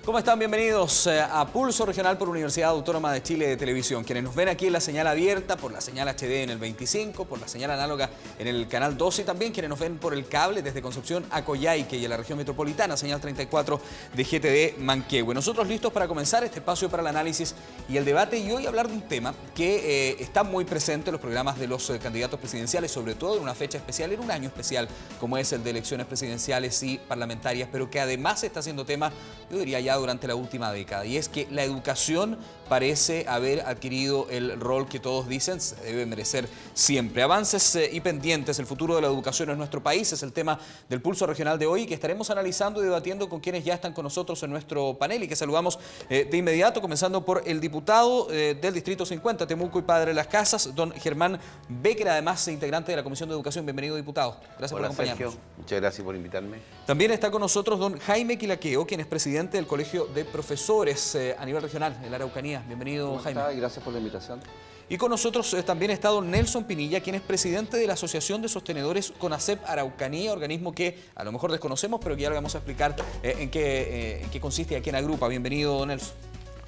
¿Cómo están? Bienvenidos a Pulso Regional por Universidad Autónoma de Chile de Televisión. Quienes nos ven aquí en la señal abierta, por la señal HD en el 25, por la señal análoga en el canal 12 y también quienes nos ven por el cable desde Concepción a Coyhaique y en la región metropolitana, señal 34 de GTD Manquehue. Nosotros listos para comenzar este espacio para el análisis y el debate y hoy hablar de un tema que está muy presente en los programas de los candidatos presidenciales, sobre todo en una fecha especial, en un año especial como es el de elecciones presidenciales y parlamentarias, pero que además está siendo tema, yo diría ya durante la última década, y es que la educación parece haber adquirido el rol que todos dicen se debe merecer siempre. Avances y pendientes, el futuro de la educación en nuestro país es el tema del Pulso Regional de hoy, que estaremos analizando y debatiendo con quienes ya están con nosotros en nuestro panel y que saludamos de inmediato, comenzando por el diputado del Distrito 50, Temuco y Padre de las Casas, don Germán Becker, además integrante de la Comisión de Educación. Bienvenido, diputado. Gracias por acompañarnos. Sergio, muchas gracias por invitarme. También está con nosotros don Jaime Quilaqueo, quien es presidente del Colegio de Profesores a nivel regional, en la Araucanía. Bienvenido, Jaime. ¿Cómo está? Gracias por la invitación. Y con nosotros también está don Nelson Pinilla, quien es presidente de la Asociación de Sostenedores CONACEP Araucanía, organismo que a lo mejor desconocemos, pero que ya le vamos a explicar en qué consiste y a quién agrupa. Bienvenido, don Nelson.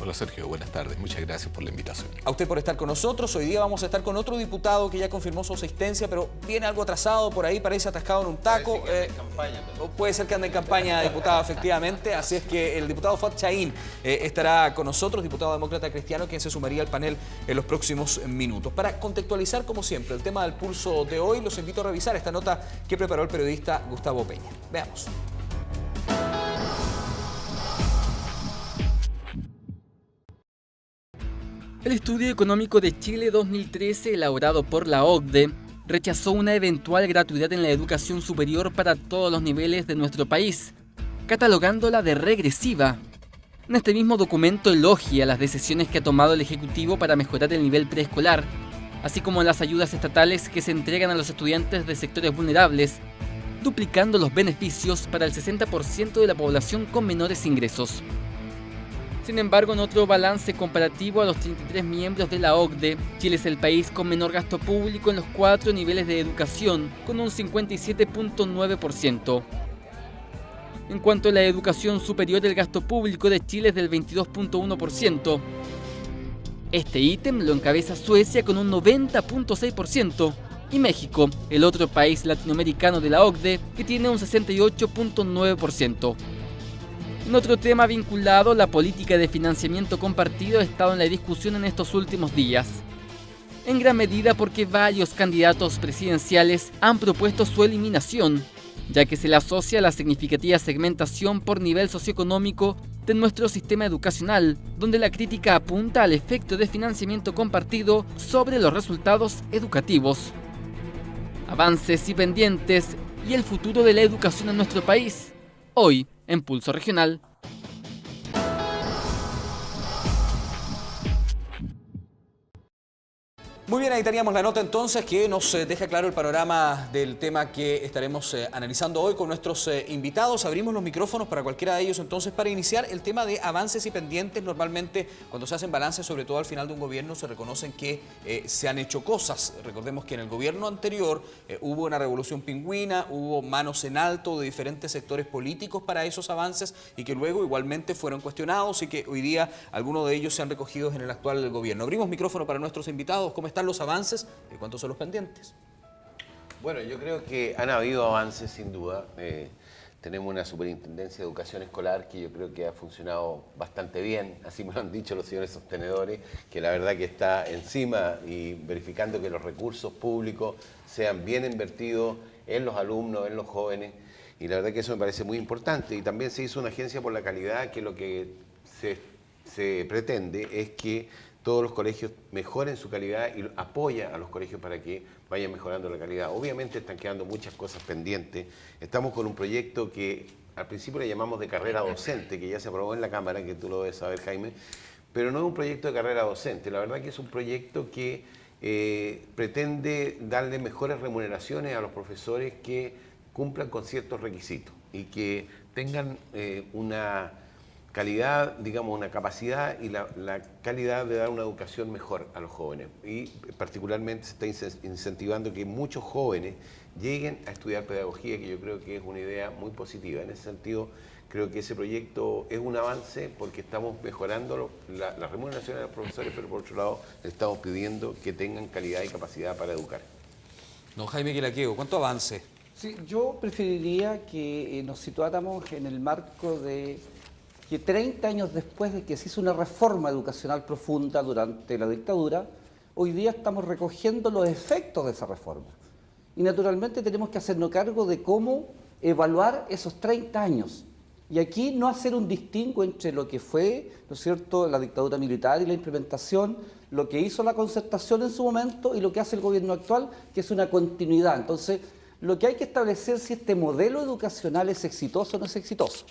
Hola Sergio, buenas tardes. Muchas gracias por la invitación. A usted por estar con nosotros. Hoy día vamos a estar con otro diputado que ya confirmó su asistencia, pero viene algo atrasado por ahí, parece atascado en un taco. Puede ser que ande en campaña, diputado, efectivamente. Así es que el diputado Fuad Chahín estará con nosotros, diputado demócrata cristiano, quien se sumaría al panel en los próximos minutos. Para contextualizar, como siempre, el tema del pulso de hoy, los invito a revisar esta nota que preparó el periodista Gustavo Peña. Veamos. El Estudio Económico de Chile 2013, elaborado por la OCDE, rechazó una eventual gratuidad en la educación superior para todos los niveles de nuestro país, catalogándola de regresiva. En este mismo documento elogia las decisiones que ha tomado el Ejecutivo para mejorar el nivel preescolar, así como las ayudas estatales que se entregan a los estudiantes de sectores vulnerables, duplicando los beneficios para el 60% de la población con menores ingresos. Sin embargo, en otro balance comparativo a los 33 miembros de la OCDE, Chile es el país con menor gasto público en los 4 niveles de educación, con un 57.9%. En cuanto a la educación superior, el gasto público de Chile es del 22.1%. Este ítem lo encabeza Suecia con un 90.6% y México, el otro país latinoamericano de la OCDE, que tiene un 68.9%. En otro tema vinculado, la política de financiamiento compartido ha estado en la discusión en estos últimos días. En gran medida porque varios candidatos presidenciales han propuesto su eliminación, ya que se le asocia a la significativa segmentación por nivel socioeconómico de nuestro sistema educacional, donde la crítica apunta al efecto de financiamiento compartido sobre los resultados educativos. Avances y pendientes y el futuro de la educación en nuestro país, hoy en Pulso Regional. Muy bien, ahí teníamos la nota entonces que nos deja claro el panorama del tema que estaremos analizando hoy con nuestros invitados. Abrimos los micrófonos para cualquiera de ellos entonces para iniciar el tema de avances y pendientes. Normalmente cuando se hacen balances, sobre todo al final de un gobierno, se reconocen que se han hecho cosas. Recordemos que en el gobierno anterior hubo una revolución pingüina, hubo manos en alto de diferentes sectores políticos para esos avances y que luego igualmente fueron cuestionados y que hoy día algunos de ellos se han recogido en el actual gobierno. Abrimos micrófono para nuestros invitados. ¿Cómo están los avances y cuántos son los pendientes? Bueno, yo creo que han habido avances sin duda. Tenemos una superintendencia de educación escolar que yo creo que ha funcionado bastante bien, así me lo han dicho los señores sostenedores, que la verdad que está encima y verificando que los recursos públicos sean bien invertidos en los alumnos, en los jóvenes, y la verdad que eso me parece muy importante. Y también se hizo una agencia por la calidad que lo que se pretende es que todos los colegios mejoren su calidad y apoya a los colegios para que vayan mejorando la calidad. Obviamente están quedando muchas cosas pendientes. Estamos con un proyecto que al principio le llamamos de carrera docente, que ya se aprobó en la Cámara, que tú lo debes saber, Jaime, pero no es un proyecto de carrera docente. La verdad que es un proyecto que pretende darle mejores remuneraciones a los profesores que cumplan con ciertos requisitos y que tengan calidad, digamos, una capacidad y la calidad de dar una educación mejor a los jóvenes. Y particularmente se está incentivando que muchos jóvenes lleguen a estudiar pedagogía, que yo creo que es una idea muy positiva. En ese sentido, creo que ese proyecto es un avance porque estamos mejorando la remuneración de los profesores, pero por otro lado le estamos pidiendo que tengan calidad y capacidad para educar. Don Jaime Quilaqueo, ¿cuánto avance? Sí, yo preferiría que nos situáramos en el marco de que 30 años después de que se hizo una reforma educacional profunda durante la dictadura, hoy día estamos recogiendo los efectos de esa reforma. Y naturalmente tenemos que hacernos cargo de cómo evaluar esos 30 años. Y aquí no hacer un distingo entre lo que fue, ¿no es cierto?, la dictadura militar y la implementación, lo que hizo la concertación en su momento y lo que hace el gobierno actual, que es una continuidad. Entonces, lo que hay que establecer es si este modelo educacional es exitoso o no es exitoso.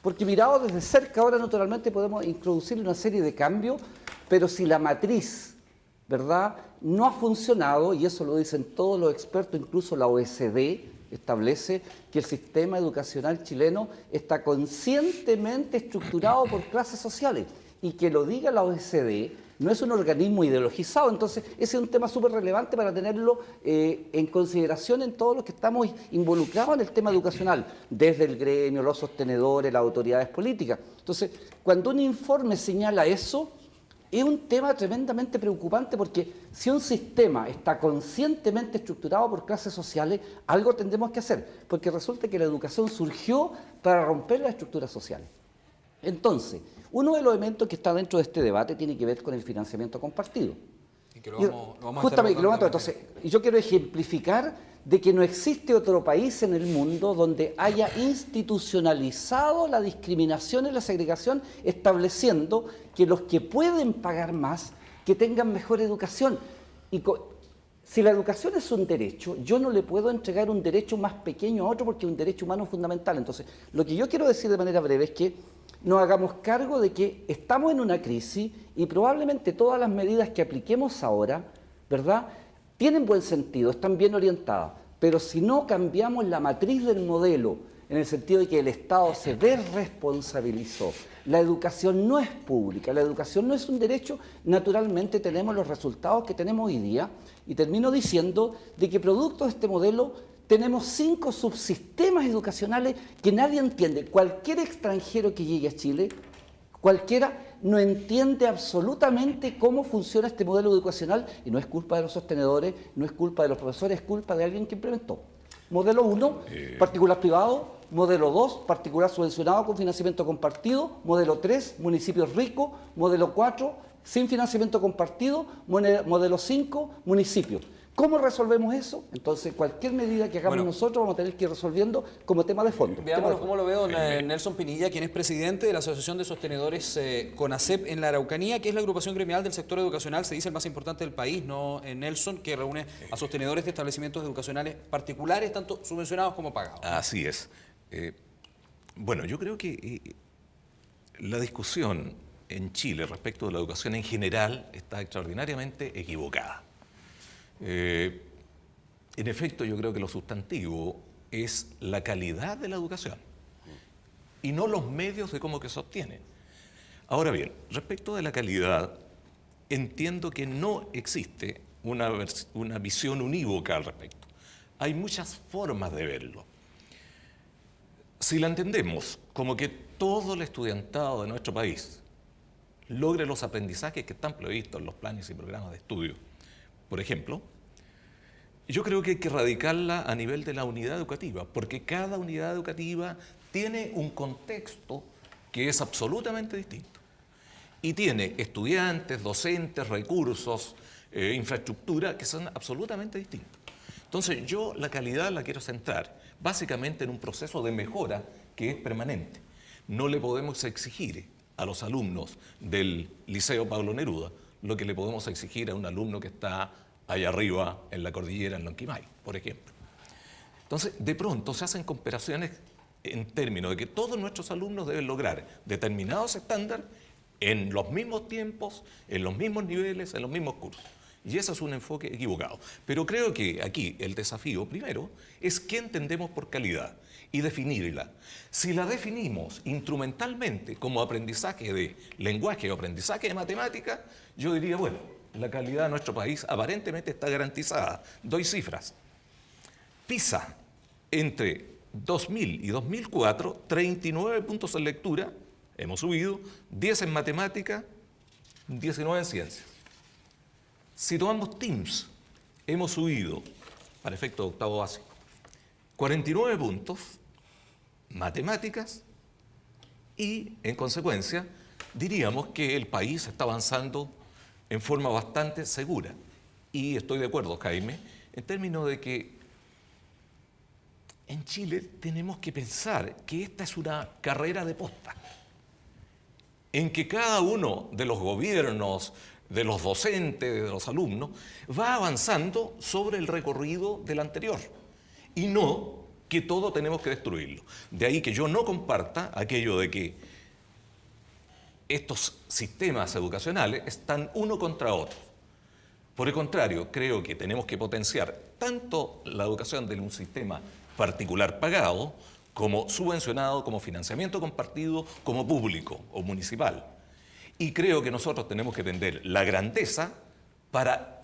Porque mirado desde cerca ahora naturalmente podemos introducir una serie de cambios, pero si la matriz, ¿verdad?, no ha funcionado, y eso lo dicen todos los expertos, incluso la OECD establece que el sistema educacional chileno está conscientemente estructurado por clases sociales, y que lo diga la OECD no es un organismo ideologizado. Entonces ese es un tema súper relevante para tenerlo en consideración en todos los que estamos involucrados en el tema educacional, desde el gremio, los sostenedores, las autoridades políticas. Entonces, cuando un informe señala eso, es un tema tremendamente preocupante, porque si un sistema está conscientemente estructurado por clases sociales, algo tendremos que hacer, porque resulta que la educación surgió para romper las estructuras sociales. Entonces, uno de los elementos que está dentro de este debate tiene que ver con el financiamiento compartido. Y que lo vamos justamente, entonces, yo quiero ejemplificar de que no existe otro país en el mundo donde haya institucionalizado la discriminación y la segregación, estableciendo que los que pueden pagar más, que tengan mejor educación. Y si la educación es un derecho, yo no le puedo entregar un derecho más pequeño a otro porque es un derecho humano fundamental. Entonces, lo que yo quiero decir de manera breve es que nos hagamos cargo de que estamos en una crisis y probablemente todas las medidas que apliquemos ahora, ¿verdad?, tienen buen sentido, están bien orientadas, pero si no cambiamos la matriz del modelo, en el sentido de que el Estado se desresponsabilizó, la educación no es pública, la educación no es un derecho, naturalmente tenemos los resultados que tenemos hoy día. Y termino diciendo de que producto de este modelo tenemos 5 subsistemas educacionales que nadie entiende. Cualquier extranjero que llegue a Chile, cualquiera, no entiende absolutamente cómo funciona este modelo educacional, y no es culpa de los sostenedores, no es culpa de los profesores, es culpa de alguien que implementó. Modelo 1, particular privado. Modelo 2, particular subvencionado con financiamiento compartido. Modelo 3, municipios ricos. Modelo 4, sin financiamiento compartido. Modelo 5, municipios. ¿Cómo resolvemos eso? Entonces, cualquier medida que hagamos nosotros vamos a tener que ir resolviendo como tema de fondo. Veamos cómo lo ve don Nelson Pinilla, quien es presidente de la Asociación de Sostenedores CONACEP en la Araucanía, que es la agrupación gremial del sector educacional, se dice el más importante del país, ¿no, Nelson? Que reúne a sostenedores de establecimientos educacionales particulares, tanto subvencionados como pagados. Así es. Bueno, yo creo que la discusión en Chile respecto de la educación en general está extraordinariamente equivocada. En efecto, yo creo que lo sustantivo es la calidad de la educación y no los medios de cómo que se obtiene. Ahora bien, respecto de la calidad, entiendo que no existe una visión unívoca al respecto. Hay muchas formas de verlo. Si la entendemos como que todo el estudiantado de nuestro país logre los aprendizajes que están previstos en los planes y programas de estudio, por ejemplo, yo creo que hay que radicarla a nivel de la unidad educativa, porque cada unidad educativa tiene un contexto que es absolutamente distinto. Y tiene estudiantes, docentes, recursos, infraestructura que son absolutamente distintos. Entonces yo la calidad la quiero centrar básicamente en un proceso de mejora que es permanente. No le podemos exigir a los alumnos del Liceo Pablo Neruda lo que le podemos exigir a un alumno que está allá arriba en la cordillera, en Lonquimay, por ejemplo. Entonces, de pronto se hacen comparaciones en términos de que todos nuestros alumnos deben lograr determinados estándares en los mismos tiempos, en los mismos niveles, en los mismos cursos. Y ese es un enfoque equivocado. Pero creo que aquí el desafío, primero, es qué entendemos por calidad y definirla. Si la definimos instrumentalmente como aprendizaje de lenguaje o aprendizaje de matemática, yo diría, bueno, la calidad de nuestro país aparentemente está garantizada. Doy cifras. PISA, entre 2000 y 2004, 39 puntos en lectura, hemos subido, 10 en matemática, 19 en ciencias. Si tomamos TIMSS, hemos subido, para efecto de octavo básico, 49 puntos, matemáticas, y en consecuencia diríamos que el país está avanzando en forma bastante segura. Y estoy de acuerdo, Jaime, en términos de que en Chile tenemos que pensar que esta es una carrera de posta, en que cada uno de los gobiernos, de los docentes, de los alumnos, va avanzando sobre el recorrido del anterior, y no que todo tenemos que destruirlo. De ahí que yo no comparta aquello de que estos sistemas educacionales están uno contra otro. Por el contrario, creo que tenemos que potenciar tanto la educación de un sistema particular pagado, como subvencionado, como financiamiento compartido, como público o municipal. Y creo que nosotros tenemos que tender la grandeza para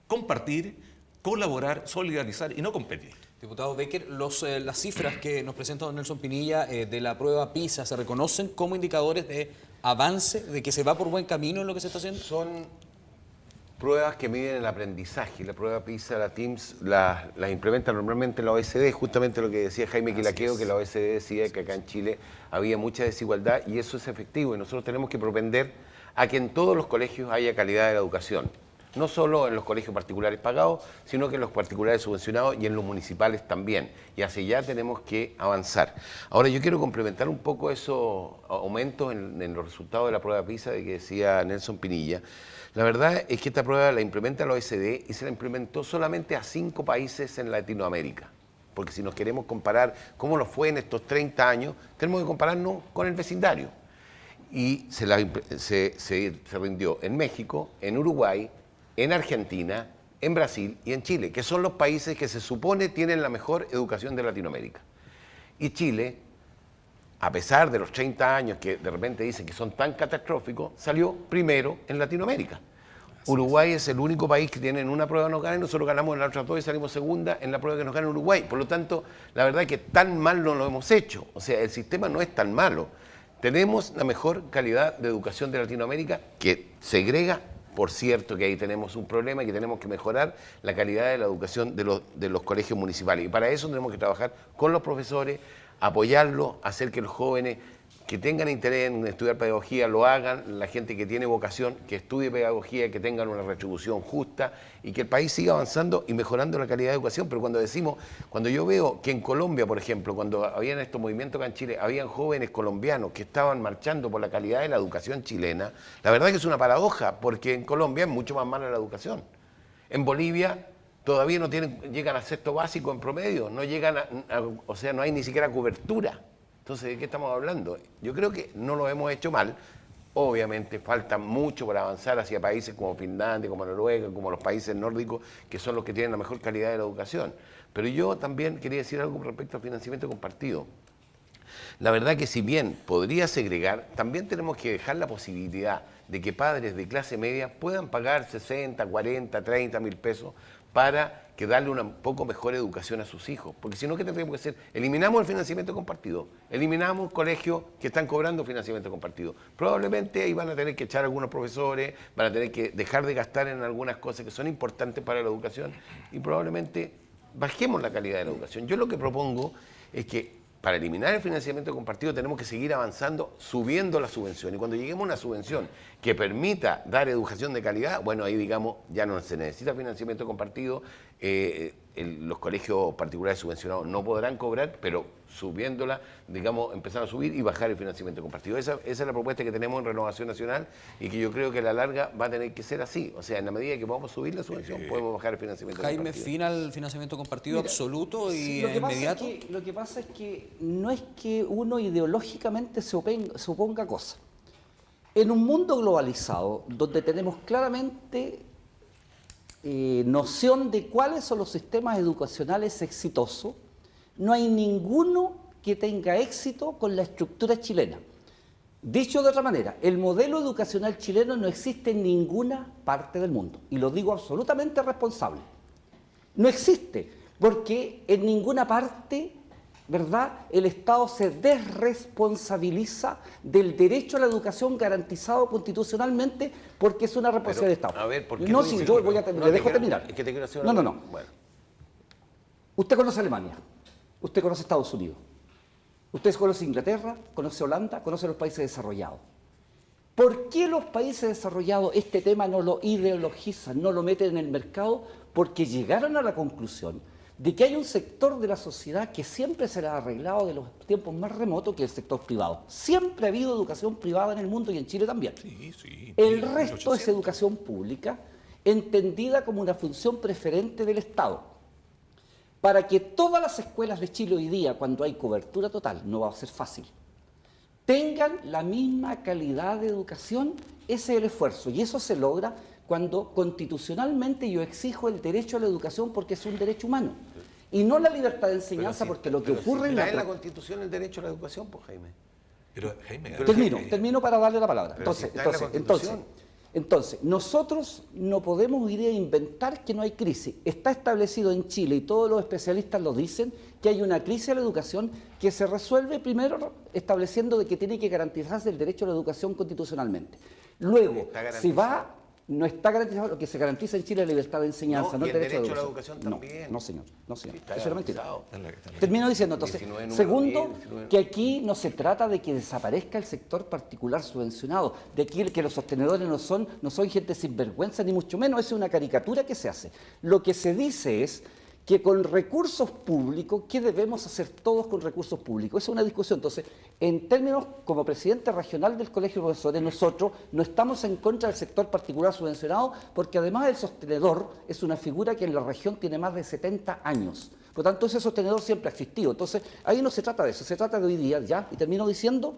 compartir, colaborar, solidarizar y no competir. Diputado Becker, las cifras que nos presenta don Nelson Pinilla de la prueba PISA, ¿se reconocen como indicadores de avance, de que se va por buen camino en lo que se está haciendo? Son pruebas que miden el aprendizaje. La prueba PISA, la TIMSS, la implementa normalmente la OECD, justamente lo que decía Jaime Quilaqueo, que la OECD decía que acá en Chile había mucha desigualdad y eso es efectivo. Y nosotros tenemos que propender a que en todos los colegios haya calidad de la educación. No solo en los colegios particulares pagados, sino que en los particulares subvencionados y en los municipales también. Y hacia allá tenemos que avanzar. Ahora yo quiero complementar un poco esos aumentos en los resultados de la prueba PISA de que decía Nelson Pinilla. La verdad es que esta prueba la implementa la OECD y se la implementó solamente a 5 países en Latinoamérica. Porque si nos queremos comparar cómo nos fue en estos 30 años, tenemos que compararnos con el vecindario. Y se rindió en México, en Uruguay, en Argentina, en Brasil y en Chile, que son los países que se supone tienen la mejor educación de Latinoamérica. Y Chile, a pesar de los 30 años que de repente dicen que son tan catastróficos, salió primero en Latinoamérica. Uruguay es el único país que tiene en una prueba nos gana y nosotros ganamos en la otra dos y salimos segunda en la prueba que nos gana Uruguay. Por lo tanto, la verdad es que tan mal no lo hemos hecho. O sea, el sistema no es tan malo. Tenemos la mejor calidad de educación de Latinoamérica que segrega. Por cierto que ahí tenemos un problema y que tenemos que mejorar la calidad de la educación de los colegios municipales. Y para eso tenemos que trabajar con los profesores, apoyarlos, hacer que los jóvenes que tengan interés en estudiar pedagogía lo hagan, la gente que tiene vocación, que estudie pedagogía, que tengan una retribución justa y que el país siga avanzando y mejorando la calidad de educación. Pero cuando yo veo que en Colombia, por ejemplo, cuando habían estos movimientos acá en Chile, habían jóvenes colombianos que estaban marchando por la calidad de la educación chilena, la verdad que es una paradoja, porque en Colombia es mucho más mala la educación. En Bolivia todavía no llegan a sexto básico en promedio, no llegan o sea, no hay ni siquiera cobertura. Entonces, ¿de qué estamos hablando? Yo creo que no lo hemos hecho mal. Obviamente falta mucho para avanzar hacia países como Finlandia, como Noruega, como los países nórdicos, que son los que tienen la mejor calidad de la educación. Pero yo también quería decir algo respecto al financiamiento compartido. La verdad que si bien podría segregar, también tenemos que dejar la posibilidad de que padres de clase media puedan pagar 60, 40, 30 mil pesos para que darle una poco mejor educación a sus hijos. Porque si no, ¿qué tendríamos que hacer? Eliminamos el financiamiento compartido, eliminamos colegios que están cobrando financiamiento compartido. Probablemente ahí van a tener que echar a algunos profesores, van a tener que dejar de gastar en algunas cosas que son importantes para la educación y probablemente bajemos la calidad de la educación. Yo lo que propongo es que para eliminar el financiamiento compartido tenemos que seguir avanzando subiendo la subvención. Y cuando lleguemos a una subvención que permita dar educación de calidad, bueno, ahí digamos ya no se necesita financiamiento compartido, los colegios particulares subvencionados no podrán cobrar, pero subiéndola, digamos, empezar a subir y bajar el financiamiento compartido. Esa es la propuesta que tenemos en Renovación Nacional y que yo creo que a la larga va a tener que ser así. O sea, en la medida que podamos subir la subvención, podemos bajar el financiamiento compartido. Jaime, ¿fin al financiamiento compartido absoluto y inmediato? Lo que pasa es que no es que uno ideológicamente se oponga a cosas. En un mundo globalizado, donde tenemos claramente noción de cuáles son los sistemas educacionales exitosos, no hay ninguno que tenga éxito con la estructura chilena. Dicho de otra manera, el modelo educacional chileno no existe en ninguna parte del mundo, y lo digo absolutamente responsable. No existe, porque en ninguna parte, ¿verdad?, el Estado se desresponsabiliza del derecho a la educación garantizado constitucionalmente, porque es una responsabilidad del Estado. A ver, ¿por qué no, tú si dices yo que voy a no le dejo te terminar. Es que te quiero hacer No. Bueno. Usted conoce Alemania, usted conoce Estados Unidos, usted conoce Inglaterra, conoce Holanda, conoce los países desarrollados. ¿Por qué los países desarrollados este tema no lo ideologizan, no lo meten en el mercado? Porque llegaron a la conclusión de que hay un sector de la sociedad que siempre se le ha arreglado de los tiempos más remotos, que es el sector privado. Siempre ha habido educación privada en el mundo y en Chile también. Sí. El resto es educación pública, entendida como una función preferente del Estado. Para que todas las escuelas de Chile hoy día, cuando hay cobertura total, no va a ser fácil, tengan la misma calidad de educación, ese es el esfuerzo. Y eso se logra cuando constitucionalmente yo exijo el derecho a la educación porque es un derecho humano. Y no la libertad de enseñanza, porque lo que ocurre en en la Constitución el derecho a la educación, pues, Jaime. Pero, Jaime, Termino para darle la palabra. Pero si está en la Constitución. Entonces, nosotros no podemos hoy día inventar que no hay crisis. Está establecido en Chile, y todos los especialistas lo dicen, que hay una crisis de la educación que se resuelve primero estableciendo de que tiene que garantizarse el derecho a la educación constitucionalmente. Luego, si va... No está garantizado, lo que se garantiza en Chile es la libertad de enseñanza, no el derecho a la educación también. No, señor. Eso es mentira. Termino diciendo, entonces, segundo, que aquí no se trata de que desaparezca el sector particular subvencionado, de que los sostenedores no son gente sinvergüenza, ni mucho menos, es una caricatura que se hace. Lo que se dice es que con recursos públicos, ¿qué debemos hacer todos con recursos públicos? Esa es una discusión. Entonces, en términos, como presidente regional del Colegio de Profesores, nosotros no estamos en contra del sector particular subvencionado, porque además el sostenedor es una figura que en la región tiene más de 70 años. Por lo tanto, ese sostenedor siempre ha existido. Entonces, ahí no se trata de eso, se trata de hoy día, ¿ya? Y termino diciendo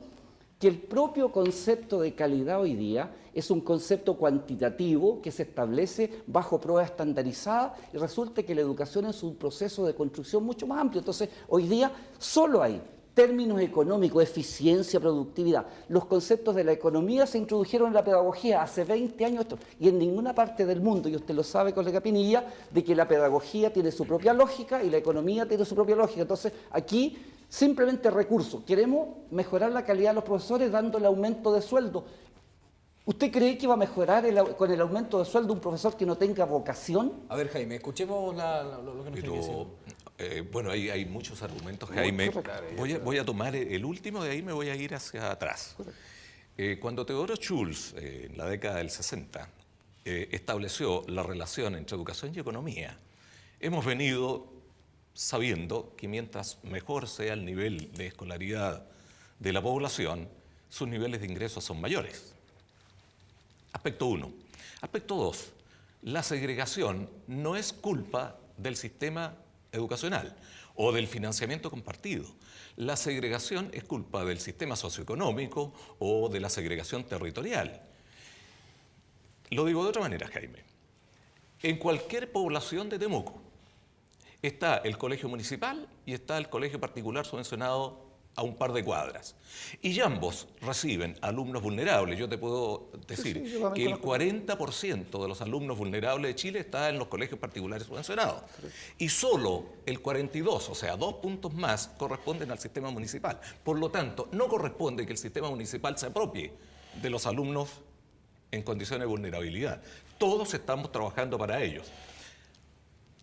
que el propio concepto de calidad hoy día es un concepto cuantitativo que se establece bajo pruebas estandarizadas y resulta que la educación es un proceso de construcción mucho más amplio. Entonces, hoy día solo hay términos económicos, eficiencia, productividad. Los conceptos de la economía se introdujeron en la pedagogía hace 20 años y en ninguna parte del mundo, y usted lo sabe, colega Pinilla, de que la pedagogía tiene su propia lógica y la economía tiene su propia lógica. Entonces, aquí simplemente recursos. Queremos mejorar la calidad de los profesores dándole aumento de sueldo. ¿Usted cree que va a mejorar con el aumento de sueldo un profesor que no tenga vocación? A ver, Jaime, escuchemos lo que nos tiene que decir. Bueno, hay muchos argumentos, Jaime. Voy a tomar el último, de ahí me voy a ir hacia atrás. Cuando Teodoro Schulz, en la década del 60, estableció la relación entre educación y economía, hemos venido sabiendo que mientras mejor sea el nivel de escolaridad de la población, sus niveles de ingresos son mayores. Aspecto 1. Aspecto 2. La segregación no es culpa del sistema educacional o del financiamiento compartido. La segregación es culpa del sistema socioeconómico o de la segregación territorial. Lo digo de otra manera, Jaime. En cualquier población de Temuco está el colegio municipal y está el colegio particular subvencionado a un par de cuadras. Y ambos reciben alumnos vulnerables. Yo te puedo decir que el 40% de los alumnos vulnerables de Chile está en los colegios particulares subvencionados. Y solo el 42%, o sea, 2 puntos más, corresponden al sistema municipal. Por lo tanto, no corresponde que el sistema municipal se apropie de los alumnos en condiciones de vulnerabilidad. Todos estamos trabajando para ellos.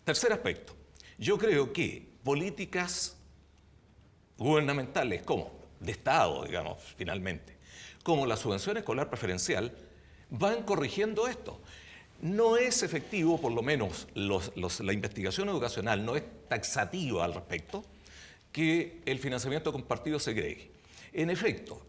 Tercer aspecto. Yo creo que políticas gubernamentales, como de Estado, digamos, finalmente, como la subvención escolar preferencial, van corrigiendo esto. No es efectivo, por lo menos la investigación educacional no es taxativa al respecto, que el financiamiento compartido segregue. En efecto,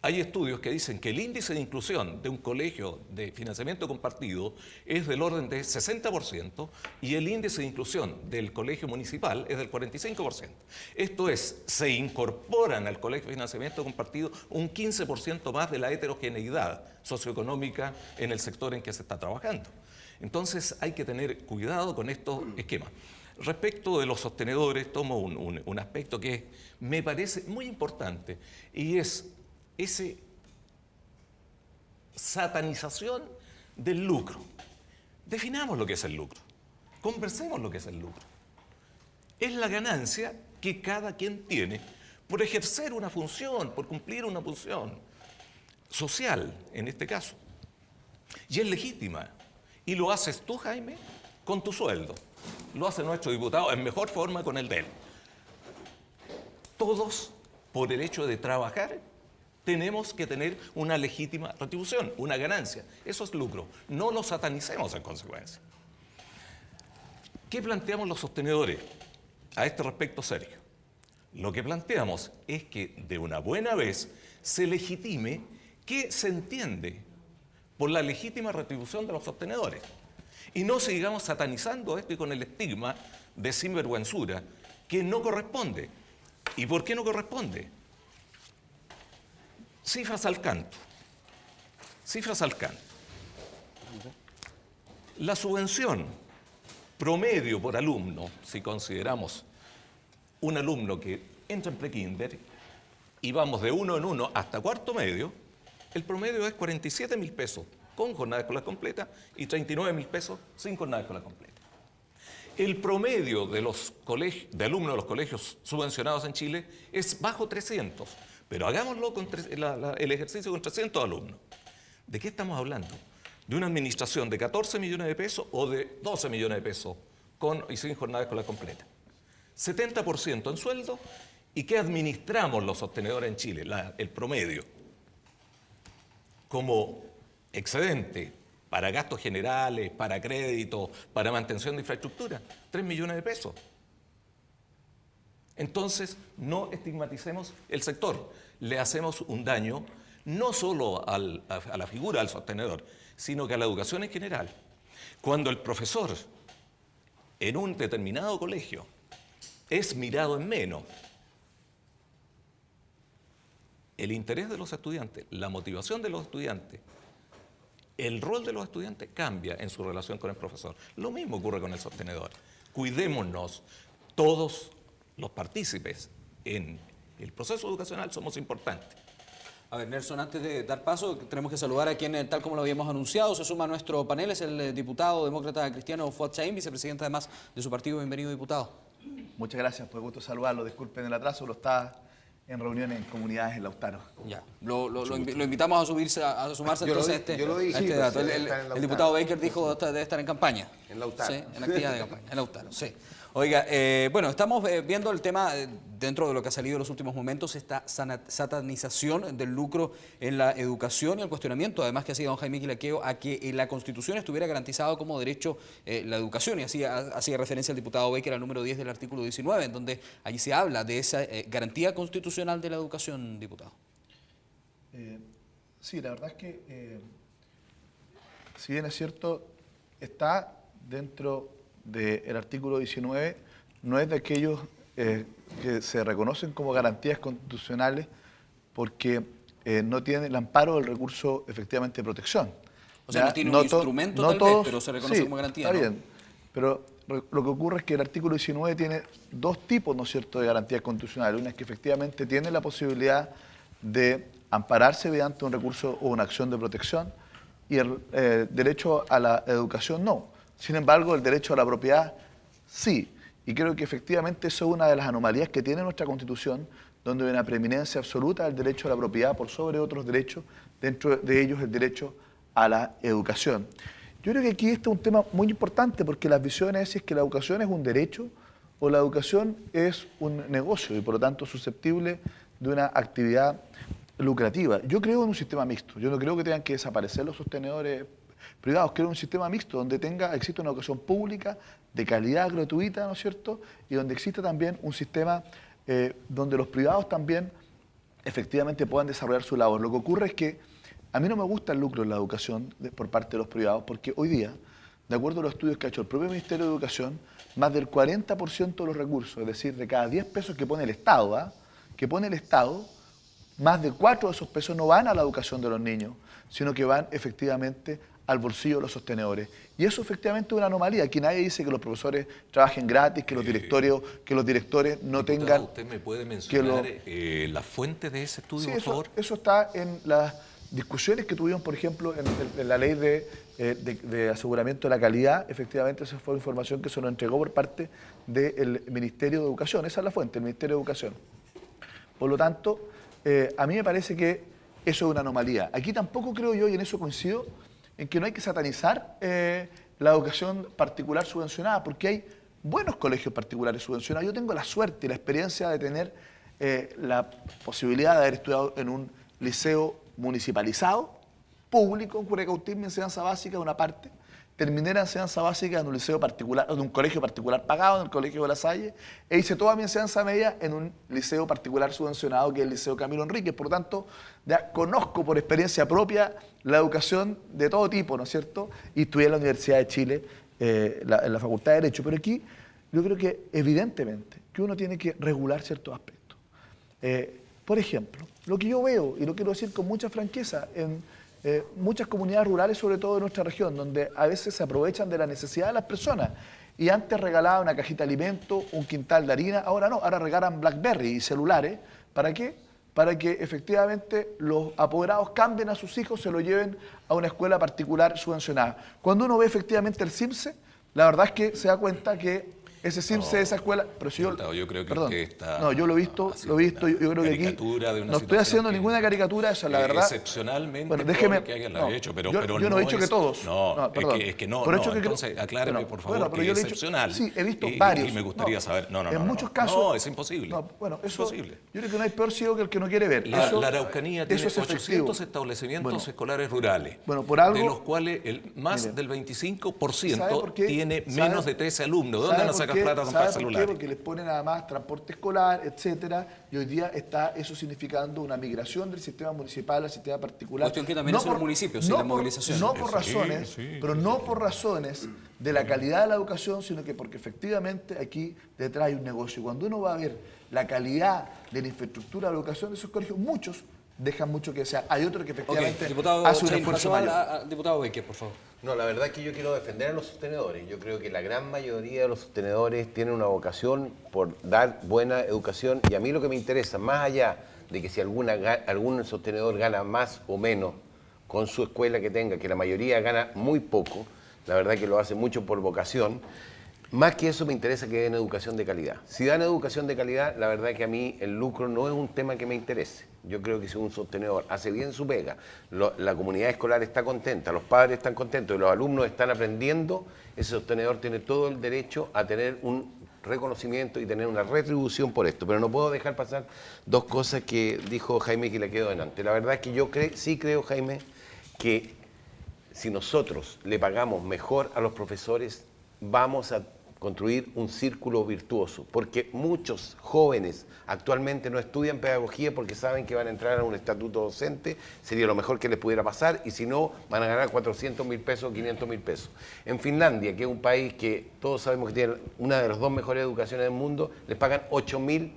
hay estudios que dicen que el índice de inclusión de un colegio de financiamiento compartido es del orden de 60% y el índice de inclusión del colegio municipal es del 45%. Esto es, se incorporan al colegio de financiamiento compartido un 15% más de la heterogeneidad socioeconómica en el sector en que se está trabajando. Entonces hay que tener cuidado con estos esquemas. Respecto de los sostenedores, tomo un aspecto que me parece muy importante y es esa satanización del lucro. Definamos lo que es el lucro, conversemos lo que es el lucro. Es la ganancia que cada quien tiene por ejercer una función, por cumplir una función social, en este caso. Y es legítima. Y lo haces tú, Jaime, con tu sueldo. Lo hace nuestro diputado en mejor forma con el de él. Todos, por el hecho de trabajar, tenemos que tener una legítima retribución, una ganancia. Eso es lucro. No lo satanicemos en consecuencia. ¿Qué planteamos los sostenedores a este respecto, Sergio? Lo que planteamos es que de una buena vez se legitime qué se entiende por la legítima retribución de los sostenedores. Y no sigamos satanizando esto y con el estigma de sinvergüenzura que no corresponde. ¿Y por qué no corresponde? Cifras al canto. Cifras al canto. La subvención promedio por alumno, si consideramos un alumno que entra en prekinder y vamos de 1 en 1 hasta cuarto medio, el promedio es 47.000 pesos con jornada escolar completa y 39.000 pesos sin jornada escolar completa. El promedio de alumnos de los colegios subvencionados en Chile es bajo 300, pero hagámoslo con el ejercicio con 300 alumnos. ¿De qué estamos hablando? ¿De una administración de 14 millones de pesos o de 12 millones de pesos con y sin jornada escolar completa? 70% en sueldo. ¿Y qué administramos los sostenedores en Chile? El promedio. Como excedente para gastos generales, para créditos, para mantención de infraestructura, 3 millones de pesos. Entonces, no estigmaticemos el sector. Le hacemos un daño no solo a la figura del sostenedor, sino que a la educación en general. Cuando el profesor en un determinado colegio es mirado en menos, el interés de los estudiantes, la motivación de los estudiantes, el rol de los estudiantes cambia en su relación con el profesor. Lo mismo ocurre con el sostenedor. Cuidémonos, todos los partícipes en el proceso educacional somos importantes. A ver, Nelson, antes de dar paso, tenemos que saludar a quien, tal como lo habíamos anunciado, se suma a nuestro panel, es el diputado demócrata cristiano Fuad Chaín, vicepresidente además de su partido. Bienvenido, diputado. Muchas gracias, pues gusto saludarlo. Disculpen el atraso, lo está en reuniones en comunidades en Lautaro. Ya, lo invitamos a sumarse entonces a este dato. El diputado Baker dijo que debe estar en campaña. En Lautaro. Sí, en actividad de campaña, en Lautaro, sí. Oiga, bueno, estamos viendo el tema dentro de lo que ha salido en los últimos momentos, esta satanización del lucro en la educación y el cuestionamiento, además que hacía don Jaime Quilaqueo, a que en la Constitución estuviera garantizado como derecho la educación, y hacía referencia el diputado Baker al número 10 del artículo 19, en donde allí se habla de esa garantía constitucional de la educación, diputado. Sí, la verdad es que, si bien es cierto, está dentro del artículo 19, no es de aquellos que se reconocen como garantías constitucionales porque no tienen el amparo del recurso efectivamente de protección. O sea, no tiene un instrumento tal vez, pero se reconoce como garantía. Está bien, pero lo que ocurre es que el artículo 19 tiene dos tipos, ¿no es cierto?, de garantías constitucionales. Una es que efectivamente tiene la posibilidad de ampararse mediante un recurso o una acción de protección, y el derecho a la educación no. Sin embargo, el derecho a la propiedad sí. Y creo que efectivamente eso es una de las anomalías que tiene nuestra Constitución, donde hay una preeminencia absoluta del derecho a la propiedad por sobre otros derechos, dentro de ellos el derecho a la educación. Yo creo que aquí este es un tema muy importante, porque las visiones es si es que la educación es un derecho o la educación es un negocio y por lo tanto susceptible de una actividad lucrativa. Yo creo en un sistema mixto. Yo no creo que tengan que desaparecer los sostenedores privados. Creo en un sistema mixto donde exista una educación pública de calidad gratuita, ¿no es cierto? Y donde exista también un sistema donde los privados también efectivamente puedan desarrollar su labor. Lo que ocurre es que a mí no me gusta el lucro en la educación por parte de los privados, porque hoy día, de acuerdo a los estudios que ha hecho el propio Ministerio de Educación, más del 40% de los recursos, es decir, de cada 10 pesos que pone el Estado, más de 4 de esos pesos no van a la educación de los niños, sino que van efectivamente al bolsillo de los sostenedores. Y eso efectivamente es una anomalía. Aquí nadie dice que los profesores trabajen gratis, que los directores no tengan... ¿Usted me puede mencionar la fuente de ese estudio, por favor? Eso está en las discusiones que tuvimos, por ejemplo, en la ley de aseguramiento de la calidad. Efectivamente, esa fue información que se nos entregó por parte del Ministerio de Educación. Esa es la fuente, el Ministerio de Educación. Por lo tanto, a mí me parece que eso es una anomalía. Aquí tampoco creo yo, y en eso coincido, en que no hay que satanizar la educación particular subvencionada, porque hay buenos colegios particulares subvencionados. Yo tengo la suerte y la experiencia de tener la posibilidad de haber estudiado en un liceo municipalizado, público, en Curacautín, mi enseñanza básica de una parte. Terminé la enseñanza básica en un liceo particular, en un colegio particular pagado, en el Colegio de La Salle, e hice toda mi enseñanza media en un liceo particular subvencionado, que es el Liceo Camilo Enríquez. Por lo tanto, ya conozco por experiencia propia la educación de todo tipo, ¿no es cierto? Y estudié en la Universidad de Chile, en la Facultad de Derecho. Pero aquí yo creo que evidentemente que uno tiene que regular ciertos aspectos. Por ejemplo, lo que yo veo, y lo quiero decir con mucha franqueza, en muchas comunidades rurales, sobre todo de nuestra región, donde a veces se aprovechan de la necesidad de las personas. Y antes regalaban una cajita de alimento, un quintal de harina, ahora no, ahora regalan BlackBerry y celulares. ¿Para qué? Para que efectivamente los apoderados cambien a sus hijos, se lo lleven a una escuela particular subvencionada. Cuando uno ve efectivamente el CIMSE, la verdad es que se da cuenta que ese CIMSE de esa escuela... Pero si yo creo que perdón, usted está... No, yo lo he visto, yo creo que aquí... No estoy haciendo ninguna caricatura, esa es la verdad. Excepcionalmente, bueno, déjeme, que alguien la haya hecho, pero yo no he dicho que todos. No, perdón. es que no, por hecho que entonces acláreme, por favor, pero que yo es le he dicho, excepcional. sí, he visto varios. Y me gustaría saber... En muchos casos... No, es imposible. No, bueno, eso... Imposible. Yo creo que no hay peor ciego que el que no quiere ver. La Araucanía tiene es 800 establecimientos escolares rurales, por algo, de los cuales más del 25% qué? tiene menos de 13 alumnos. ¿De dónde van a sacar plata a comprar celulares? Porque les ponen además transporte escolar, etcétera, y hoy día está eso significando una migración del sistema municipal al sistema particular. Cuestión que también es en los municipios, la movilización. No por razones, pero no por razones de la calidad de la educación, sino que porque efectivamente aquí detrás hay un negocio. Cuando uno va a ver la calidad de la infraestructura de la educación de esos colegios, muchos dejan mucho que desear. Hay otro que efectivamente hace un esfuerzo mayor. Diputado Becker, por favor. No, la verdad es que yo quiero defender a los sostenedores. Yo creo que la gran mayoría de los sostenedores tienen una vocación por dar buena educación, y a mí lo que me interesa, más allá de que si algún sostenedor gana más o menos con su escuela que tenga, que la mayoría gana muy poco, la verdad que lo hace mucho por vocación. Más que eso me interesa que den educación de calidad. Si dan educación de calidad, la verdad que a mí el lucro no es un tema que me interese. Yo creo que si un sostenedor hace bien su pega, la comunidad escolar está contenta, los padres están contentos y los alumnos están aprendiendo, ese sostenedor tiene todo el derecho a tener un reconocimiento y tener una retribución por esto. Pero no puedo dejar pasar dos cosas que dijo Jaime que le quedó delante. La verdad es que yo sí creo, Jaime, que si nosotros le pagamos mejor a los profesores, vamos a construir un círculo virtuoso, porque muchos jóvenes actualmente no estudian pedagogía porque saben que van a entrar a un estatuto docente, sería lo mejor que les pudiera pasar, y si no, van a ganar 400.000 pesos o 500.000 pesos. En Finlandia, que es un país que todos sabemos que tiene una de las dos mejores educaciones del mundo, les pagan $8.000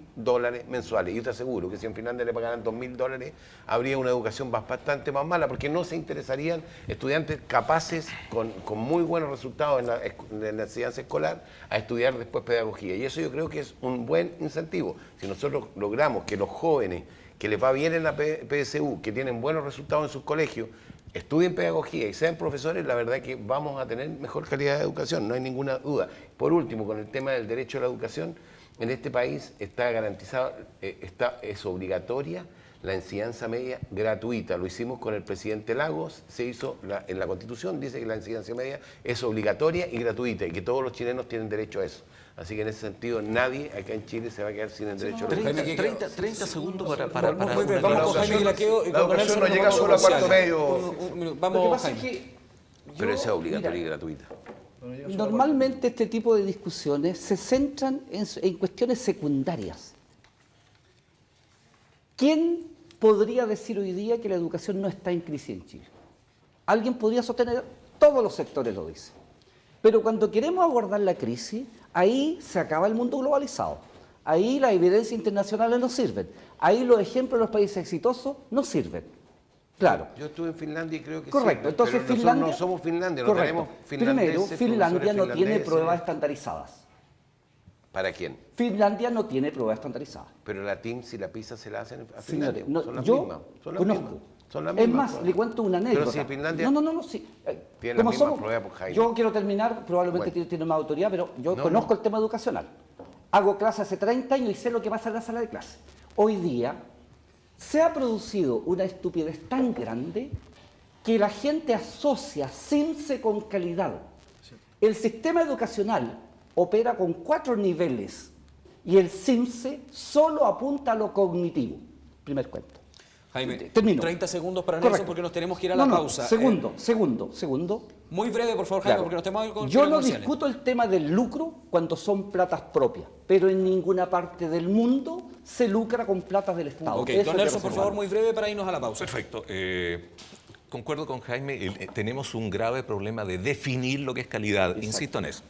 mensuales. Y yo te aseguro que si en Finlandia le pagaran $2.000, habría una educación bastante más mala, porque no se interesarían estudiantes capaces, con muy buenos resultados en la enseñanza escolar, a estudiar después pedagogía. Y eso yo creo que es un buen incentivo. Si nosotros logramos que los jóvenes que les va bien en la PSU, que tienen buenos resultados en sus colegios, estudien pedagogía y sean profesores, la verdad que vamos a tener mejor calidad de educación, no hay ninguna duda. Por último, con el tema del derecho a la educación, en este país está garantizado, es obligatoria la enseñanza media gratuita. Lo hicimos con el presidente Lagos, se hizo en la Constitución, dice que la enseñanza media es obligatoria y gratuita y que todos los chilenos tienen derecho a eso. Así que en ese sentido nadie acá en Chile se va a quedar sin el derecho a la educación. 30 segundos para vamos con Jaime Gilaqueo y la educación no llega solo a cuarto medio. Vamos, Jaime. Pero esa es obligatoria y gratuita. Normalmente este tipo de discusiones se centran en cuestiones secundarias. ¿Quién podría decir hoy día que la educación no está en crisis en Chile? Alguien podría sostener, todos los sectores lo dicen. Pero cuando queremos abordar la crisis, ahí se acaba el mundo globalizado. Ahí las evidencias internacionales no sirven. Ahí los ejemplos de los países exitosos no sirven. Claro. Yo estuve en Finlandia y creo que Correcto. sí. Entonces, pero Finlandia, nosotros no somos Finlandia, no correcto. tenemos finlandeses. Primero, Finlandia no tiene finlandeses. pruebas estandarizadas. ¿Para quién? Finlandia no tiene pruebas estandarizadas. Pero la TIMSS y la PISA se la hacen a Señores, Finlandia. no, Son las yo mismas. Son las conozco. mismas. Son las Es mismas. más, le cuento una anécdota. Pero si Finlandia No, sí. tiene las Como mismas somos- pruebas, pues, Jaime. yo quiero terminar, probablemente Bueno. tiene más autoridad, pero yo No, conozco no. el tema educacional. Hago clase hace 30 años y sé lo que pasa en la sala de clase. Hoy día se ha producido una estupidez tan grande que la gente asocia CIMSE con calidad. El sistema educacional opera con 4 niveles y el CIMSE solo apunta a lo cognitivo. Primer cuento. Jaime, Termino. 30 segundos para Correcto. Nelson porque nos tenemos que ir a la pausa. Segundo. Muy breve, por favor, Jaime, Claro. porque nos tenemos que ir Yo a no comerciales. discuto el tema del lucro cuando son platas propias, pero en ninguna parte del mundo se lucra con platas del Estado. Ok, Eso don hay que Nelson, por favor, resolverlo. muy breve para irnos a la pausa. Perfecto. Concuerdo con Jaime, tenemos un grave problema de definir lo que es calidad. Exacto. Insisto en eso.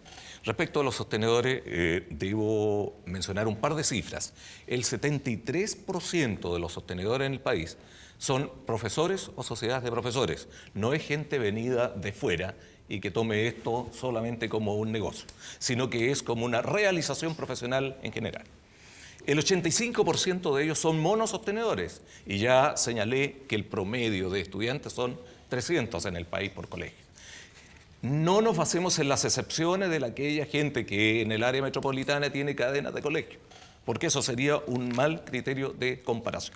Respecto a los sostenedores, debo mencionar un par de cifras. El 73% de los sostenedores en el país son profesores o sociedades de profesores. No es gente venida de fuera y que tome esto solamente como un negocio, sino que es como una realización profesional en general. El 85% de ellos son monosostenedores y ya señalé que el promedio de estudiantes son 300 en el país por colegio. No nos basemos en las excepciones de aquella gente que en el área metropolitana tiene cadenas de colegio, porque eso sería un mal criterio de comparación.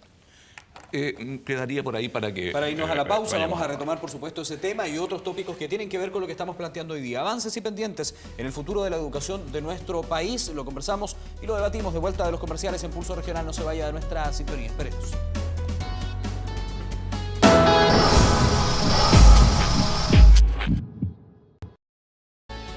Quedaría por ahí para que... Para irnos a la pausa, vayamos. vamos a retomar, por supuesto, ese tema y otros tópicos que tienen que ver con lo que estamos planteando hoy día. Avances y pendientes en el futuro de la educación de nuestro país. Lo conversamos y lo debatimos de vuelta de los comerciales en Pulso Regional. No se vaya de nuestra sintonía. Esperemos.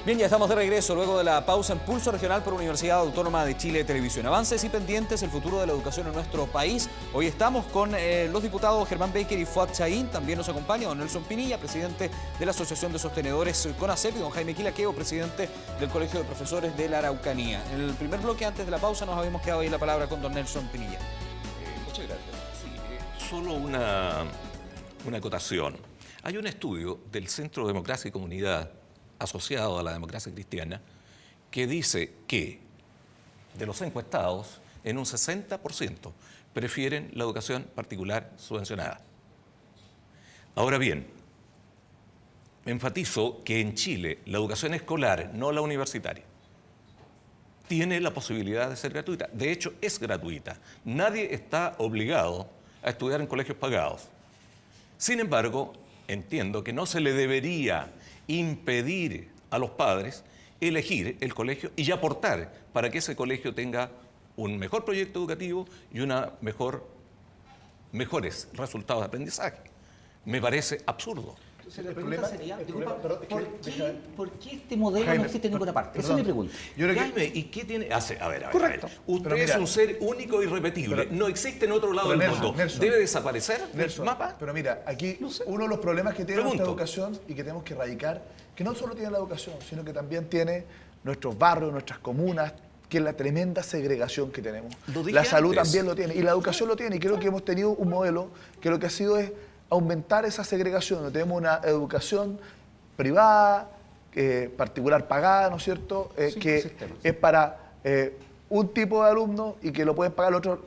Bien, ya estamos de regreso luego de la pausa en Pulso Regional por Universidad Autónoma de Chile Televisión. Avances y pendientes, el futuro de la educación en nuestro país. Hoy estamos con los diputados Germán Baker y Fuad Chaín. También nos acompaña don Nelson Pinilla, presidente de la Asociación de Sostenedores CONACEP, y don Jaime Quilaqueo, presidente del Colegio de Profesores de la Araucanía. En el primer bloque, antes de la pausa, nos habíamos quedado ahí la palabra con don Nelson Pinilla. Muchas gracias. Sí, solo una acotación. Hay un estudio del Centro de Democracia y Comunidad asociado a la democracia cristiana que dice que de los encuestados, en un 60% prefieren la educación particular subvencionada. Ahora bien, enfatizo que en Chile la educación escolar, no la universitaria, tiene la posibilidad de ser gratuita. De hecho, es gratuita. Nadie está obligado a estudiar en colegios pagados. Sin embargo, entiendo que no se le debería impedir a los padres elegir el colegio y aportar para que ese colegio tenga un mejor proyecto educativo y mejores resultados de aprendizaje. Me parece absurdo. Entonces, la El pregunta problema- sería, el disculpa, problema- perdón, es que- ¿por qué este modelo Jaime, no existe en ninguna parte? Esa es perdón. mi pregunta. Yo creo que Jaime, ¿y qué tiene? A ver. Correcto. Usted Pero mira, es un ser único e irrepetible. pero- no existe en otro lado pero del Nelson, mundo. Nelson, ¿Debe desaparecer Nelson, el mapa? pero mira, aquí uno de los problemas que tiene Pregunto. nuestra educación y que tenemos que erradicar, que no solo tiene la educación, sino que también tiene nuestros barrios, nuestras comunas, que es la tremenda segregación que tenemos. Lo dije La salud antes. también lo tiene y la educación lo tiene. Y creo que hemos tenido un modelo que lo que ha sido es aumentar esa segregación. Donde tenemos una educación privada, particular pagada, ¿no es cierto?, que sistemas. es para un tipo de alumno y que lo pueden pagar el otro,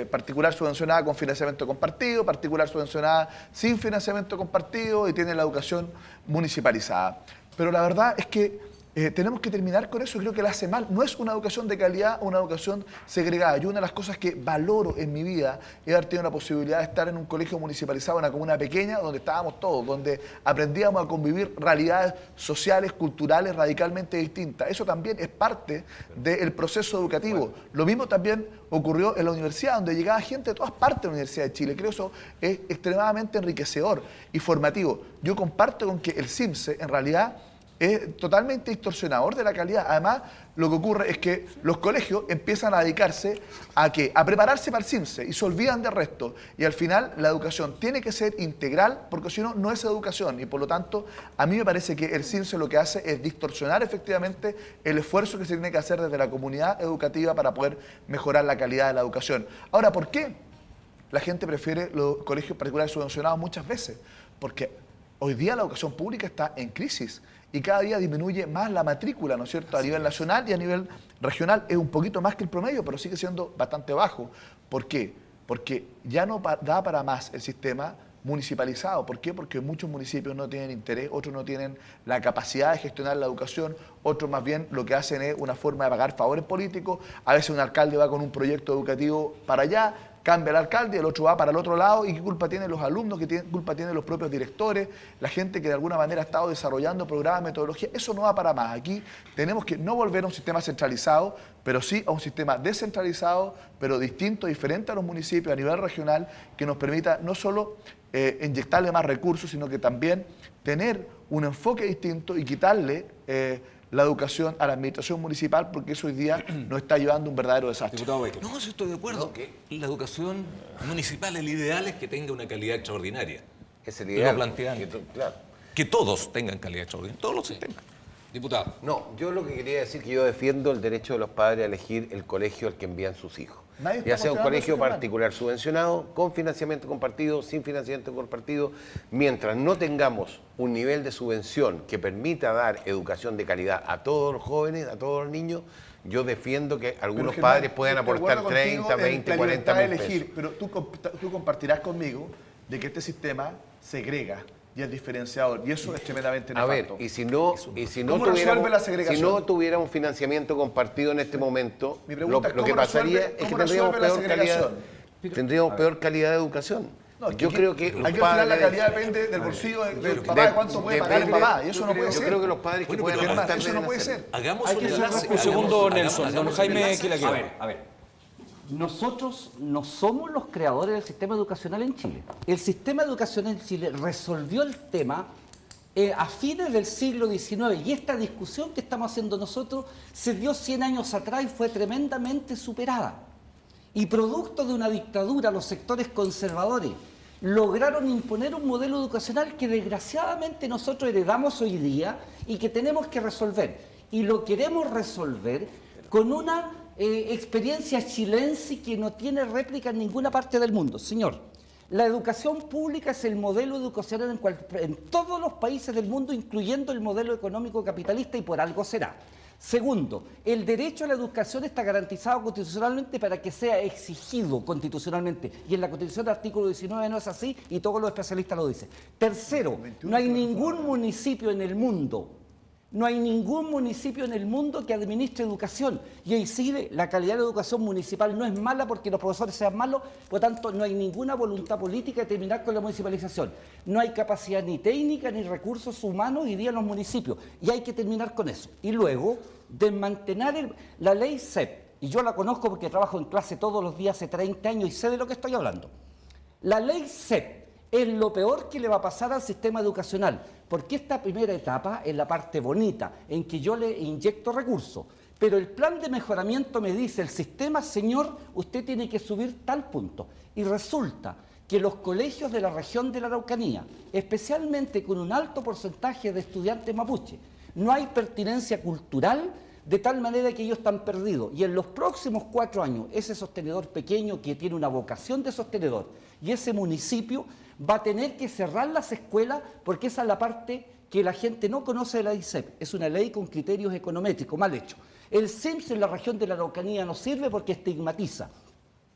particular subvencionada con financiamiento compartido, particular subvencionada sin financiamiento compartido y tiene la educación municipalizada. Pero la verdad es que tenemos que terminar con eso, creo que la hace mal. No es una educación de calidad, una educación segregada. Yo una de las cosas que valoro en mi vida es haber tenido la posibilidad de estar en un colegio municipalizado, en una comuna pequeña, donde estábamos todos, donde aprendíamos a convivir realidades sociales, culturales radicalmente distintas. Eso también es parte del proceso educativo. Lo mismo también ocurrió en la universidad, donde llegaba gente de todas partes de la Universidad de Chile. Creo que eso es extremadamente enriquecedor y formativo. Yo comparto con que el CIMSE, en realidad, es totalmente distorsionador de la calidad. Además, lo que ocurre es que los colegios empiezan a dedicarse a ¿qué? A prepararse para el CIMSE y se olvidan del resto. Y al final la educación tiene que ser integral porque si no, no es educación. Y por lo tanto, a mí me parece que el CIMSE lo que hace es distorsionar efectivamente el esfuerzo que se tiene que hacer desde la comunidad educativa para poder mejorar la calidad de la educación. Ahora, ¿por qué la gente prefiere los colegios particulares subvencionados muchas veces, porque hoy día la educación pública está en crisis y cada día disminuye más la matrícula, ¿no es cierto? A nivel nacional y a nivel regional es un poquito más que el promedio, pero sigue siendo bastante bajo. ¿Por qué? Porque ya no da para más el sistema municipalizado. ¿Por qué? Porque muchos municipios no tienen interés, otros no tienen la capacidad de gestionar la educación, otros más bien lo que hacen es una forma de pagar favores políticos. A veces un alcalde va con un proyecto educativo para allá, cambia el alcalde, el otro va para el otro lado, y qué culpa tienen los alumnos, qué culpa tienen los propios directores, la gente que de alguna manera ha estado desarrollando programas, metodología. Eso no va para más. Aquí tenemos que no volver a un sistema centralizado, pero sí a un sistema descentralizado, pero distinto, diferente a los municipios a nivel regional, que nos permita no solo inyectarle más recursos, sino que también tener un enfoque distinto y quitarle la educación a la administración municipal, porque eso hoy día nos está llevando a un verdadero desastre. Diputado Baker. No, sí estoy de acuerdo que la educación municipal, el ideal es que tenga una calidad extraordinaria. Es el ideal. Lo plantean. Claro. Que todos tengan calidad extraordinaria, todos los sistemas. Diputado. No, yo lo que quería decir es que yo defiendo el derecho de los padres a elegir el colegio al que envían sus hijos. Nadie está Ya sea un cuestionando colegio eso, hermano. particular subvencionado, con financiamiento compartido, sin financiamiento compartido, mientras no tengamos un nivel de subvención que permita dar educación de calidad a todos los jóvenes, a todos los niños, yo defiendo que algunos Pero, Germán, padres puedan estoy de aportar acuerdo contigo 30, en 20, la 40 libertad de mil elegir, pesos. pero tú compartirás conmigo de que este sistema segrega y es diferenciador, y eso es tremendamente A ver, nefasto. y si no ¿Cómo resuelve la segregación? si no tuviéramos financiamiento compartido en este momento, Mi pregunta es, lo que ¿cómo pasaría resuelve- es que cómo tendríamos resuelve la peor calidad, segregación? tendríamos peor calidad de educación. No, yo creo que los hay que al final la padres- calidad depende del bolsillo del papá, de cuánto puede pagar el papá, y eso no puede Yo ser. creo que los padres que Bueno, pueden pero, aportar eso no deben puede hacerlo. ser. Hagamos Hay un que ser enlace. Un segundo, hagamos- Nelson. Don hagamos Jaime un enlace. Quilaqueo. A ver, nosotros no somos los creadores del sistema educacional en Chile. El sistema educacional en Chile resolvió el tema a fines del siglo XIX, y esta discusión que estamos haciendo nosotros se dio 100 años atrás y fue tremendamente superada. Y producto de una dictadura, los sectores conservadores lograron imponer un modelo educacional que desgraciadamente nosotros heredamos hoy día y que tenemos que resolver. Y lo queremos resolver con una experiencia chilense que no tiene réplica en ninguna parte del mundo. Señor, la educación pública es el modelo educacional en todos los países del mundo, incluyendo el modelo económico capitalista, y por algo será. Segundo, el derecho a la educación está garantizado constitucionalmente para que sea exigido constitucionalmente. Y en la Constitución del artículo 19 no es así, y todos los especialistas lo dicen. Tercero, no hay ningún municipio en el mundo que administre educación. Y en Chile la calidad de la educación municipal no es mala porque los profesores sean malos, por lo tanto no hay ninguna voluntad política de terminar con la municipalización. No hay capacidad ni técnica ni recursos humanos hoy día en los municipios, y hay que terminar con eso. Y luego, desmantelar la ley CEP, y yo la conozco porque trabajo en clase todos los días hace 30 años y sé de lo que estoy hablando. La ley CEP es lo peor que le va a pasar al sistema educacional, porque esta primera etapa es la parte bonita, en que yo le inyecto recursos, pero el plan de mejoramiento me dice, el sistema, señor, usted tiene que subir tal punto, y resulta que los colegios de la región de la Araucanía, especialmente con un alto porcentaje de estudiantes mapuche, no hay pertinencia cultural, de tal manera que ellos están perdidos. Y en los próximos 4 años, ese sostenedor pequeño que tiene una vocación de sostenedor, y ese municipio va a tener que cerrar las escuelas, porque esa es la parte que la gente no conoce de la ISEP. Es una ley con criterios econométricos, mal hecho. El CIMS en la región de la Araucanía no sirve porque estigmatiza.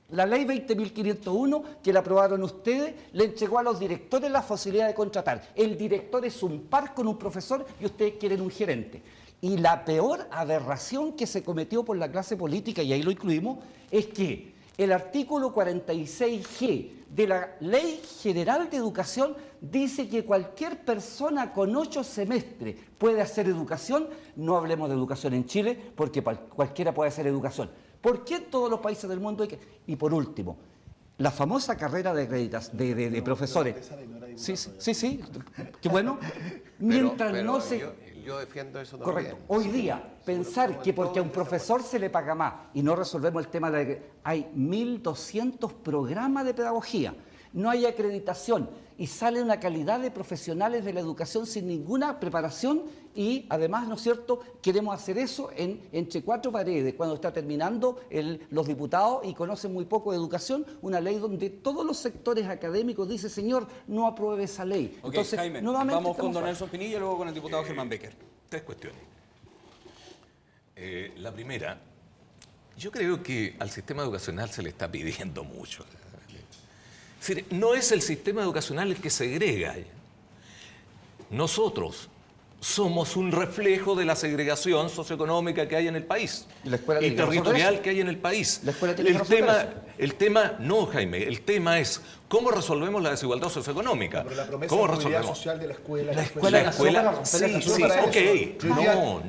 La ley 20.501, que la aprobaron ustedes, le entregó a los directores la facilidad de contratar. El director es un par con un profesor y ustedes quieren un gerente. Y la peor aberración que se cometió por la clase política, y ahí lo incluimos, es que el artículo 46G de la Ley General de Educación dice que cualquier persona con 8 semestres puede hacer educación. No hablemos de educación en Chile, porque cualquiera puede hacer educación. ¿Por qué en todos los países del mundo hay que...? Y por último, la famosa carrera de profesores. Sí, qué bueno. Mientras Pero no se... yo defiendo eso también. Correcto. Hoy día, pensar que porque a un profesor se le paga más y no resolvemos el tema de... Hay 1.200 programas de pedagogía. no hay acreditación y sale una calidad de profesionales de la educación sin ninguna preparación y además, ¿no es cierto?, queremos hacer eso entre cuatro paredes, cuando está terminando los diputados y conocen muy poco de educación, una ley donde todos los sectores académicos dicen, señor, no apruebe esa ley. Ok, Entonces, Jaime, nuevamente vamos con don estamos- Nelson Pinilla y luego con el diputado Germán Becker. 3 cuestiones. La primera, yo creo que al sistema educacional se le está pidiendo mucho. Es decir, no es el sistema educacional el que segrega. Nosotros somos un reflejo de la segregación socioeconómica que hay en el país ¿Y la escuela y tiene que resolver territorial eso? que hay en el país. ¿La escuela tiene que resolver El tema, no, Jaime, el tema es cómo resolvemos la desigualdad socioeconómica. Pero la promesa ¿Cómo de seguridad resolvemos? social de la escuela. La escuela nació para romper la sí, nación sí, para ok.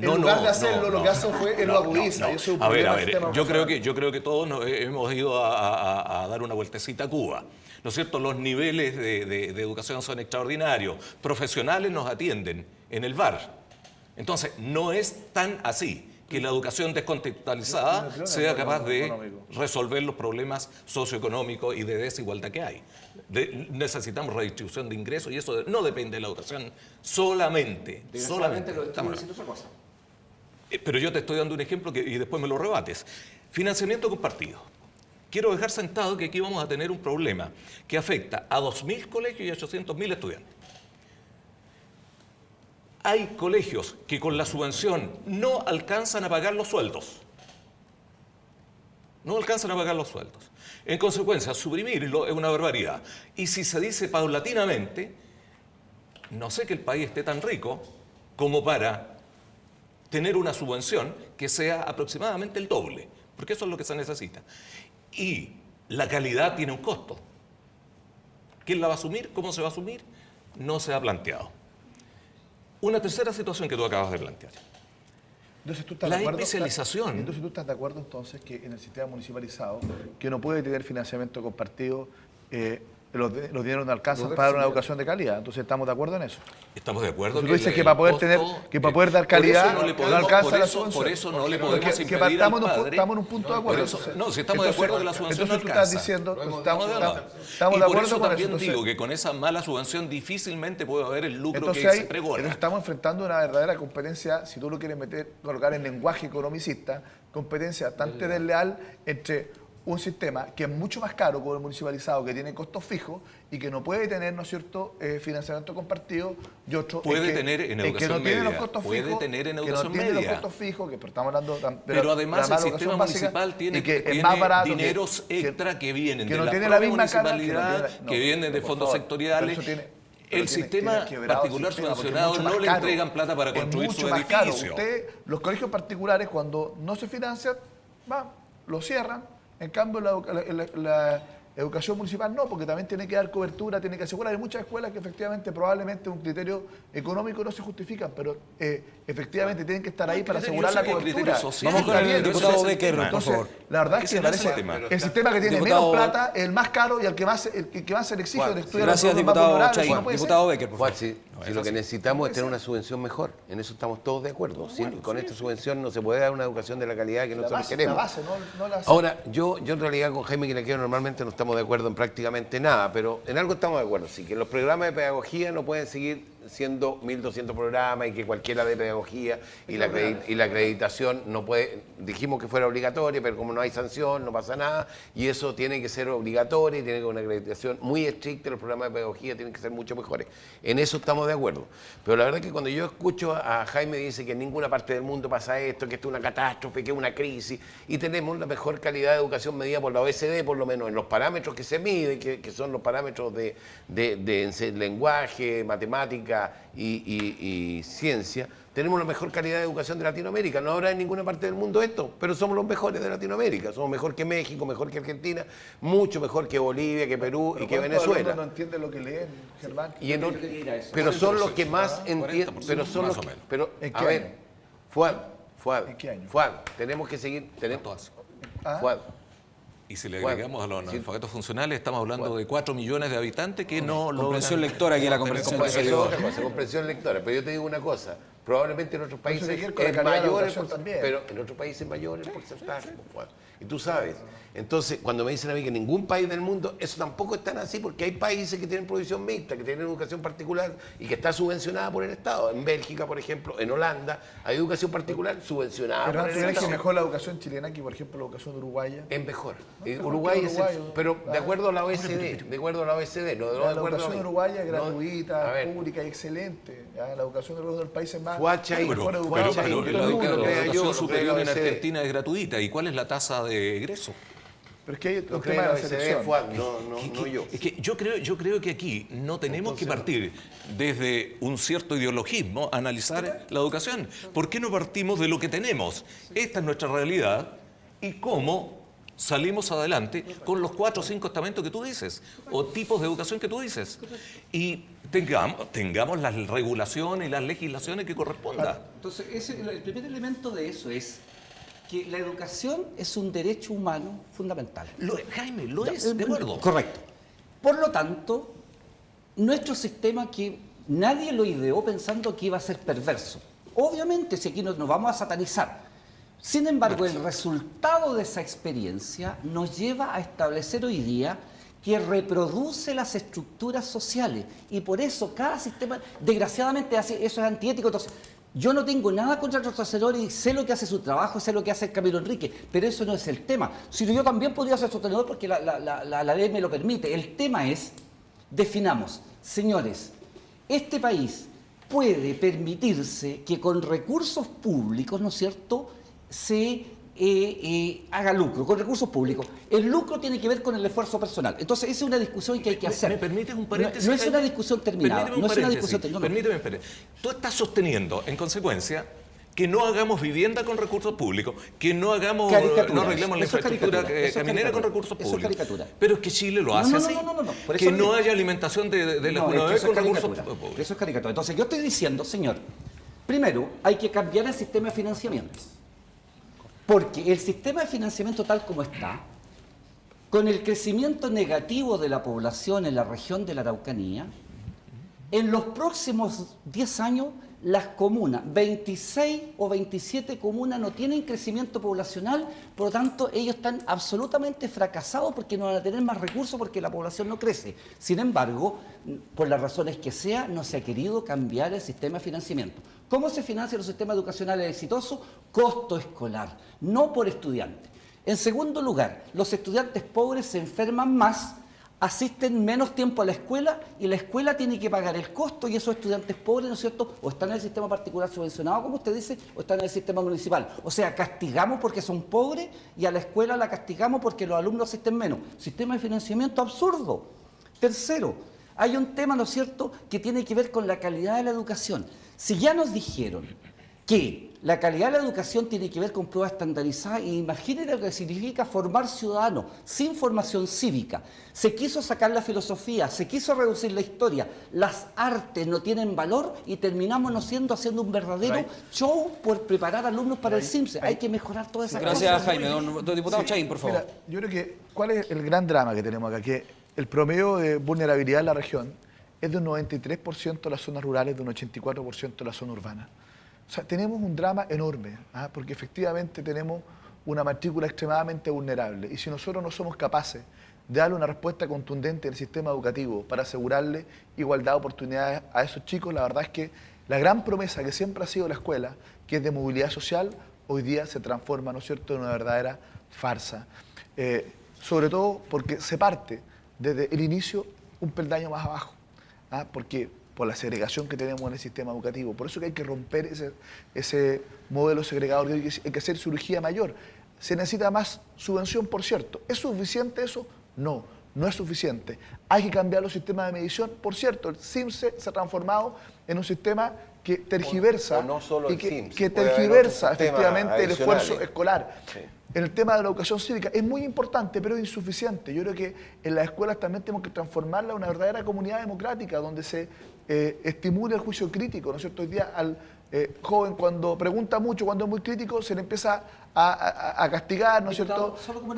En lugar de hacerlo, lo que hace fue, él lo agudiza. no. Y eso es un A ver, problema del sistema yo creo educacional. que todos hemos ido a dar una vueltecita a Cuba. ¿No es cierto? Los niveles de educación son extraordinarios. Profesionales nos atienden en el bar. Entonces, no es tan así que la educación descontextualizada No creo en el sea capaz modelo de económico. resolver los problemas socioeconómicos y de desigualdad que hay. Necesitamos redistribución de ingresos y eso no depende de la educación solamente. Desgraciadamente lo Estamos- estoy diciendo otra cosa. Pero yo te estoy dando un ejemplo y después me lo rebates. Financiamiento compartido. Quiero dejar sentado que aquí vamos a tener un problema que afecta a 2.000 colegios y a 800.000 estudiantes. Hay colegios que con la subvención no alcanzan a pagar los sueldos. No alcanzan a pagar los sueldos. En consecuencia, suprimirlo es una barbaridad. Y si se dice paulatinamente, no sé que el país esté tan rico como para tener una subvención que sea aproximadamente el doble, porque eso es lo que se necesita. Y la calidad tiene un costo. ¿Quién la va a asumir? ¿Cómo se va a asumir? No se ha planteado. Una tercera situación que tú acabas de plantear. Entonces, ¿tú estás La de acuerdo? especialización. Entonces, ¿tú estás de acuerdo entonces que en el sistema municipalizado, que no puede tener financiamiento compartido, los dineros no alcanzan para dar una educación de calidad? Entonces, ¿estamos de acuerdo en eso? Estamos de acuerdo. Entonces, tú dices que para poder tener, que para poder dar calidad, no alcanza la subvención. Por eso no le Porque podemos que impedir al estamos padre. en un punto de acuerdo. Por eso- Entonces, no, si estamos de acuerdo que la subvención no entonces tú estás alcanza. diciendo, Estamos estamos de de acuerdo. acuerdo Por eso con también eso. digo que con esa mala subvención difícilmente puede haber el lucro Entonces, que ahí, se pregona. estamos enfrentando una verdadera competencia, si tú lo quieres colocar en lenguaje economicista, competencia bastante desleal entre un sistema que es mucho más caro como el municipalizado, que tiene costos fijos y que no puede tener, ¿no es cierto?, financiamiento compartido, y otro Puede tener en que educación no tiene los media, costos puede fijos, tener en que educación no tiene media. los costos fijos, que estamos hablando, Pero además el la sistema educación básica, municipal tiene, y que es tiene más barato dineros extra que vienen que de no la tiene propia la misma cara, municipalidad, que vienen de por fondos favor, sectoriales. pero eso El sistema particular subvencionado no le entregan plata para construir su edificio. Los colegios particulares, cuando no se financian, lo cierran. En cambio, la educación municipal no, porque también tiene que dar cobertura, tiene que asegurar. Hay muchas escuelas que efectivamente, probablemente un criterio económico no se justifican, pero efectivamente tienen que estar ahí para asegurar la cobertura. Vamos con el diputado Becker, por Entonces, favor. la verdad es que me parece el sistema que tiene Diputado- menos plata es el más caro y el que más se le exige de estudiar Gracias, los más diputado vulnerables. Chaín. No puede ser. Diputado Becker, por favor. Juan, si lo que necesitamos es tener una subvención mejor, en eso estamos todos de acuerdo. Con esta subvención no se puede dar una educación de la calidad que nosotros La queremos. base, no la Ahora, yo en realidad con Jaime Quinaquero normalmente no estamos de acuerdo en prácticamente nada, pero en algo estamos de acuerdo, sí, que los programas de pedagogía no pueden seguir siendo 1.200 programas y que cualquiera de pedagogía y la acreditación no puede, dijimos que fuera obligatoria, pero como no hay sanción, no pasa nada, y eso tiene que ser obligatorio y tiene que ser una acreditación muy estricta, los programas de pedagogía tienen que ser mucho mejores. En eso estamos de acuerdo. Pero la verdad es que cuando yo escucho a Jaime dice que en ninguna parte del mundo pasa esto, que esto es una catástrofe, que es una crisis, y tenemos la mejor calidad de educación medida por la OECD, por lo menos en los parámetros que se miden, que son los parámetros de lenguaje, matemática y ciencia, tenemos la mejor calidad de educación de Latinoamérica. No habrá en ninguna parte del mundo esto, pero somos los mejores de Latinoamérica. Somos mejor que México, mejor que Argentina, mucho mejor que Bolivia, que Perú y que Venezuela. No entiende lo que leen, Germán. Y pero son los que más entienden. Pero son los que, pero, ¿En qué a ver, año? Fuad, ¿En qué año? Fuad, tenemos que seguir. ¿Cuánto hace? Fuad. Y si le Bueno, agregamos a los sí. analfabetos funcionales, estamos hablando de 4 millones de habitantes que no logran Comprensión lectora aquí, la tener comprensión Eso que es se dio. otra cosa, comprensión lectora. Pero yo te digo una cosa, Probablemente en otros países tiene que ver con la es calidad de la mayor el educación porcentaje, también. pero en otros países es mayor el porcentaje. Pues, y tú sabes. Entonces, cuando me dicen a mí que en ningún país del mundo, eso tampoco es tan así, porque hay países que tienen provisión mixta, que tienen educación particular y que está subvencionada por el Estado. En Bélgica, por ejemplo, en Holanda, hay educación particular subvencionada Pero por ¿tú el crees que Estado. es mejor la educación chilena que, por ejemplo, la educación uruguaya? Es mejor. mejor Uruguay que es Uruguay, pero de claro. acuerdo a la OECD, de acuerdo a la OECD, no de La acuerdo a educación mí. uruguaya es No, gratuita, a ver, pública y excelente. ¿Ya? La educación de los países más Fuacha y- mejor pero- educados pero- del pero la mundo. lo crea yo, educación lo superior crea en la OECD. Argentina es gratuita. ¿Y cuál es la tasa de egreso? Pero es que hay Lo un crea tema de la la OECD, selección. Fuad, no yo. Es que yo creo que aquí no tenemos que partir desde un cierto ideologismo a analizar la educación. ¿Por qué no partimos de lo que tenemos? Esta es nuestra realidad y cómo salimos adelante con los 4 o 5 estamentos que tú dices o tipos de educación que tú dices. Y tengamos las regulaciones y las legislaciones que correspondan. Entonces, el primer elemento de eso es que la educación es un derecho humano fundamental. Jaime, lo es, de acuerdo. Correcto. Por lo tanto, nuestro sistema que nadie lo ideó pensando que iba a ser perverso. Obviamente, si aquí nos vamos a satanizar. Sin embargo, el resultado de esa experiencia nos lleva a establecer hoy día que reproduce las estructuras sociales. Y por eso cada sistema, desgraciadamente, eso es antiético. Entonces, yo no tengo nada contra el retrocedor y sé lo que hace su trabajo, sé lo que hace Camilo Enrique, pero eso no es el tema. Si yo también podría ser sostenedor porque la ley me lo permite. El tema es, definamos, señores, este país puede permitirse que con recursos públicos, ¿no es cierto?, se haga lucro, con recursos públicos. El lucro tiene que ver con el esfuerzo personal. Entonces, esa es una discusión que hay que hacer. ¿Me permites un paréntesis? No es una discusión terminada. Permíteme un No es una paréntesis. discusión terminada. Permíteme, espere. Tú estás sosteniendo, en consecuencia, que no hagamos vivienda con recursos públicos, que no Caricaturas. no arreglemos la Eso es infraestructura caricatura. Eso es caminera con caricatura. recursos Eso es públicos. caricatura. Pero es que Chile lo hace así. No. Por eso Que digo. no haya alimentación de la No, es que Junaver eso con es recursos caricatura. públicos. Eso es caricatura. Entonces, yo estoy diciendo, señor, primero, hay que cambiar el sistema de financiamiento. Porque el sistema de financiamiento tal como está, con el crecimiento negativo de la población en la región de la Araucanía, en los próximos 10 años, las comunas, 26 o 27 comunas no tienen crecimiento poblacional, por lo tanto ellos están absolutamente fracasados porque no van a tener más recursos porque la población no crece. Sin embargo, por las razones que sea, no se ha querido cambiar el sistema de financiamiento. ¿Cómo se financian los sistemas educacionales exitosos? Costo escolar, no por estudiante. En segundo lugar, los estudiantes pobres se enferman más, asisten menos tiempo a la escuela y la escuela tiene que pagar el costo y esos estudiantes pobres, ¿no es cierto?, o están en el sistema particular subvencionado, como usted dice, o están en el sistema municipal. O sea, castigamos porque son pobres y a la escuela la castigamos porque los alumnos asisten menos. Sistema de financiamiento absurdo. Tercero, hay un tema, ¿no es cierto?, que tiene que ver con la calidad de la educación. Si ya nos dijeron que la calidad de la educación tiene que ver con pruebas estandarizadas, y imagínense lo que significa formar ciudadanos sin formación cívica. Se quiso sacar la filosofía, se quiso reducir la historia, las artes no tienen valor y terminamos haciendo un verdadero show por preparar alumnos para el CIMSE. Hay que mejorar todas esas cosas. Gracias, Jaime. Don diputado Chaín, por favor. Mira, yo creo que, ¿cuál es el gran drama que tenemos acá? Que el promedio de vulnerabilidad en la región es de un 93% de las zonas rurales, de un 84% de la zona urbana. O sea, tenemos un drama enorme, porque efectivamente tenemos una matrícula extremadamente vulnerable. Y si nosotros no somos capaces de darle una respuesta contundente al sistema educativo para asegurarle igualdad de oportunidades a esos chicos, la verdad es que la gran promesa que siempre ha sido la escuela, que es de movilidad social, hoy día se transforma, ¿no es cierto?, en una verdadera farsa. Sobre todo porque se parte desde el inicio un peldaño más abajo, porque por la segregación que tenemos en el sistema educativo. Por eso que hay que romper ese modelo segregador, hay que hacer cirugía mayor. Se necesita más subvención, por cierto. ¿Es suficiente eso? No, no es suficiente. Hay que cambiar los sistemas de medición. Por cierto, el CIMSE se ha transformado en un sistema que tergiversa, o no solo y el CIMSE, que puede haber tergiversa otros sistemas efectivamente el esfuerzo adicionales. escolar. Sí. En el tema de la educación cívica es muy importante, pero es insuficiente. Yo creo que en las escuelas también tenemos que transformarla en una verdadera comunidad democrática, donde se estimule el juicio crítico, ¿no es cierto? Hoy día al joven, cuando pregunta mucho, cuando es muy crítico, se le empieza a castigar, ¿no es cierto?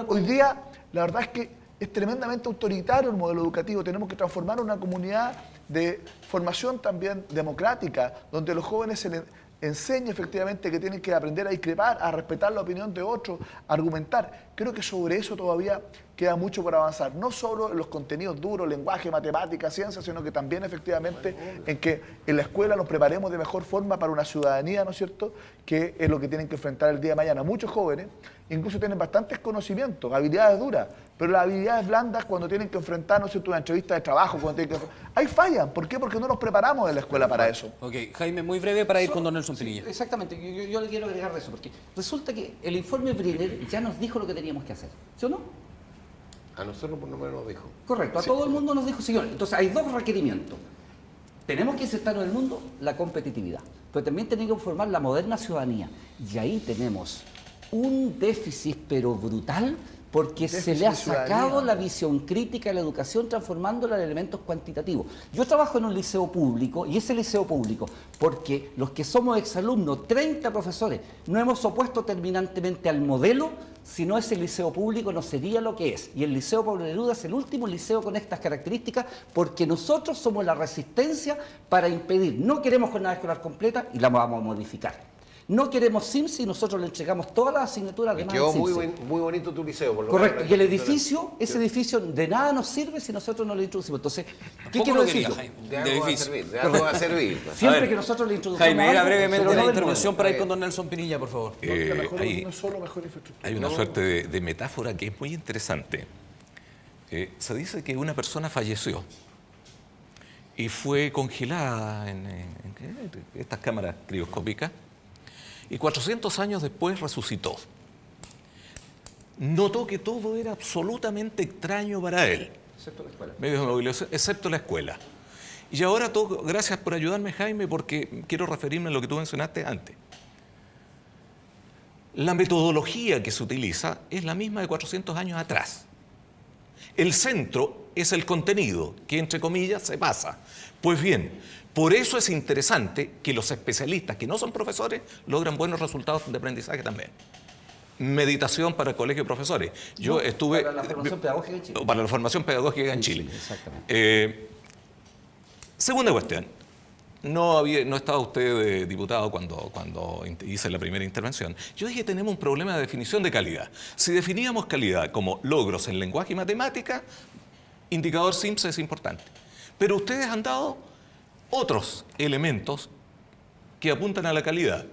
Hoy día, la verdad es que es tremendamente autoritario el modelo educativo. Tenemos que transformar una comunidad de formación también democrática, donde los jóvenes se les enseñe efectivamente que tienen que aprender a discrepar, a respetar la opinión de otros, a argumentar. Creo que sobre eso todavía queda mucho por avanzar, no solo en los contenidos duros, lenguaje, matemática, ciencia, sino que también efectivamente en que en la escuela nos preparemos de mejor forma para una ciudadanía, ¿no es cierto?, que es lo que tienen que enfrentar el día de mañana. Muchos jóvenes incluso tienen bastantes conocimientos, habilidades duras, pero las habilidades blandas cuando tienen que enfrentar, ¿no es cierto?, una entrevista de trabajo, cuando tienen que... ahí fallan. ¿Por qué? Porque no nos preparamos en la escuela para eso. Ok, Jaime, muy breve para ir con don Nelson Pinilla. Exactamente, yo le quiero agregar de eso, porque resulta que el informe Briner ya nos dijo lo que teníamos que hacer, ¿sí o no? A nosotros por lo menos nos dijo. Correcto, a todo el mundo nos dijo, señor. Entonces hay dos requerimientos. Tenemos que insertarnos en el mundo la competitividad, pero también tenemos que formar la moderna ciudadanía. Y ahí tenemos un déficit, pero brutal, porque se le ha sacado la visión crítica a la educación transformándola en elementos cuantitativos. Yo trabajo en un liceo público, y ese liceo público, porque los que somos exalumnos, 30 profesores, no hemos opuesto terminantemente al modelo, si no ese liceo público no sería lo que es. Y el Liceo Pablo Neruda es el último liceo con estas características, porque nosotros somos la resistencia para impedir. No queremos jornada escolar completa y la vamos a modificar. No queremos CIMSE y nosotros le entregamos todas las asignaturas de más. Quedó muy bonito tu liceo, por lo correcto, menos. y el edificio, ese edificio de nada nos sirve si nosotros no le introducimos. Entonces, ¿qué quiero decir? De algo va a servir. Siempre que nosotros le introducimos Jaime, era algo, brevemente pero la no intervención para ir con don Nelson Pinilla, por favor. Hay una suerte de metáfora que es muy interesante. Se dice que una persona falleció y fue congelada en estas cámaras crioscópicas y 400 años después resucitó. Notó que todo era absolutamente extraño para él. Excepto la escuela. Medios de movilización, excepto la escuela. Y ahora, gracias por ayudarme, Jaime, porque quiero referirme a lo que tú mencionaste antes. La metodología que se utiliza es la misma de 400 años atrás. El centro es el contenido, que entre comillas se pasa. Pues bien, por eso es interesante que los especialistas que no son profesores logran buenos resultados de aprendizaje también. Meditación para el colegio de profesores. Yo estuve... Para la formación pedagógica en Chile. Para la formación pedagógica en Chile. Sí, exactamente. Segunda cuestión. No estaba usted diputado cuando hice la primera intervención. Yo dije, tenemos un problema de definición de calidad. Si definíamos calidad como logros en lenguaje y matemática, indicador CIMSE es importante. Pero ustedes han dado otros elementos que apuntan a la calidad.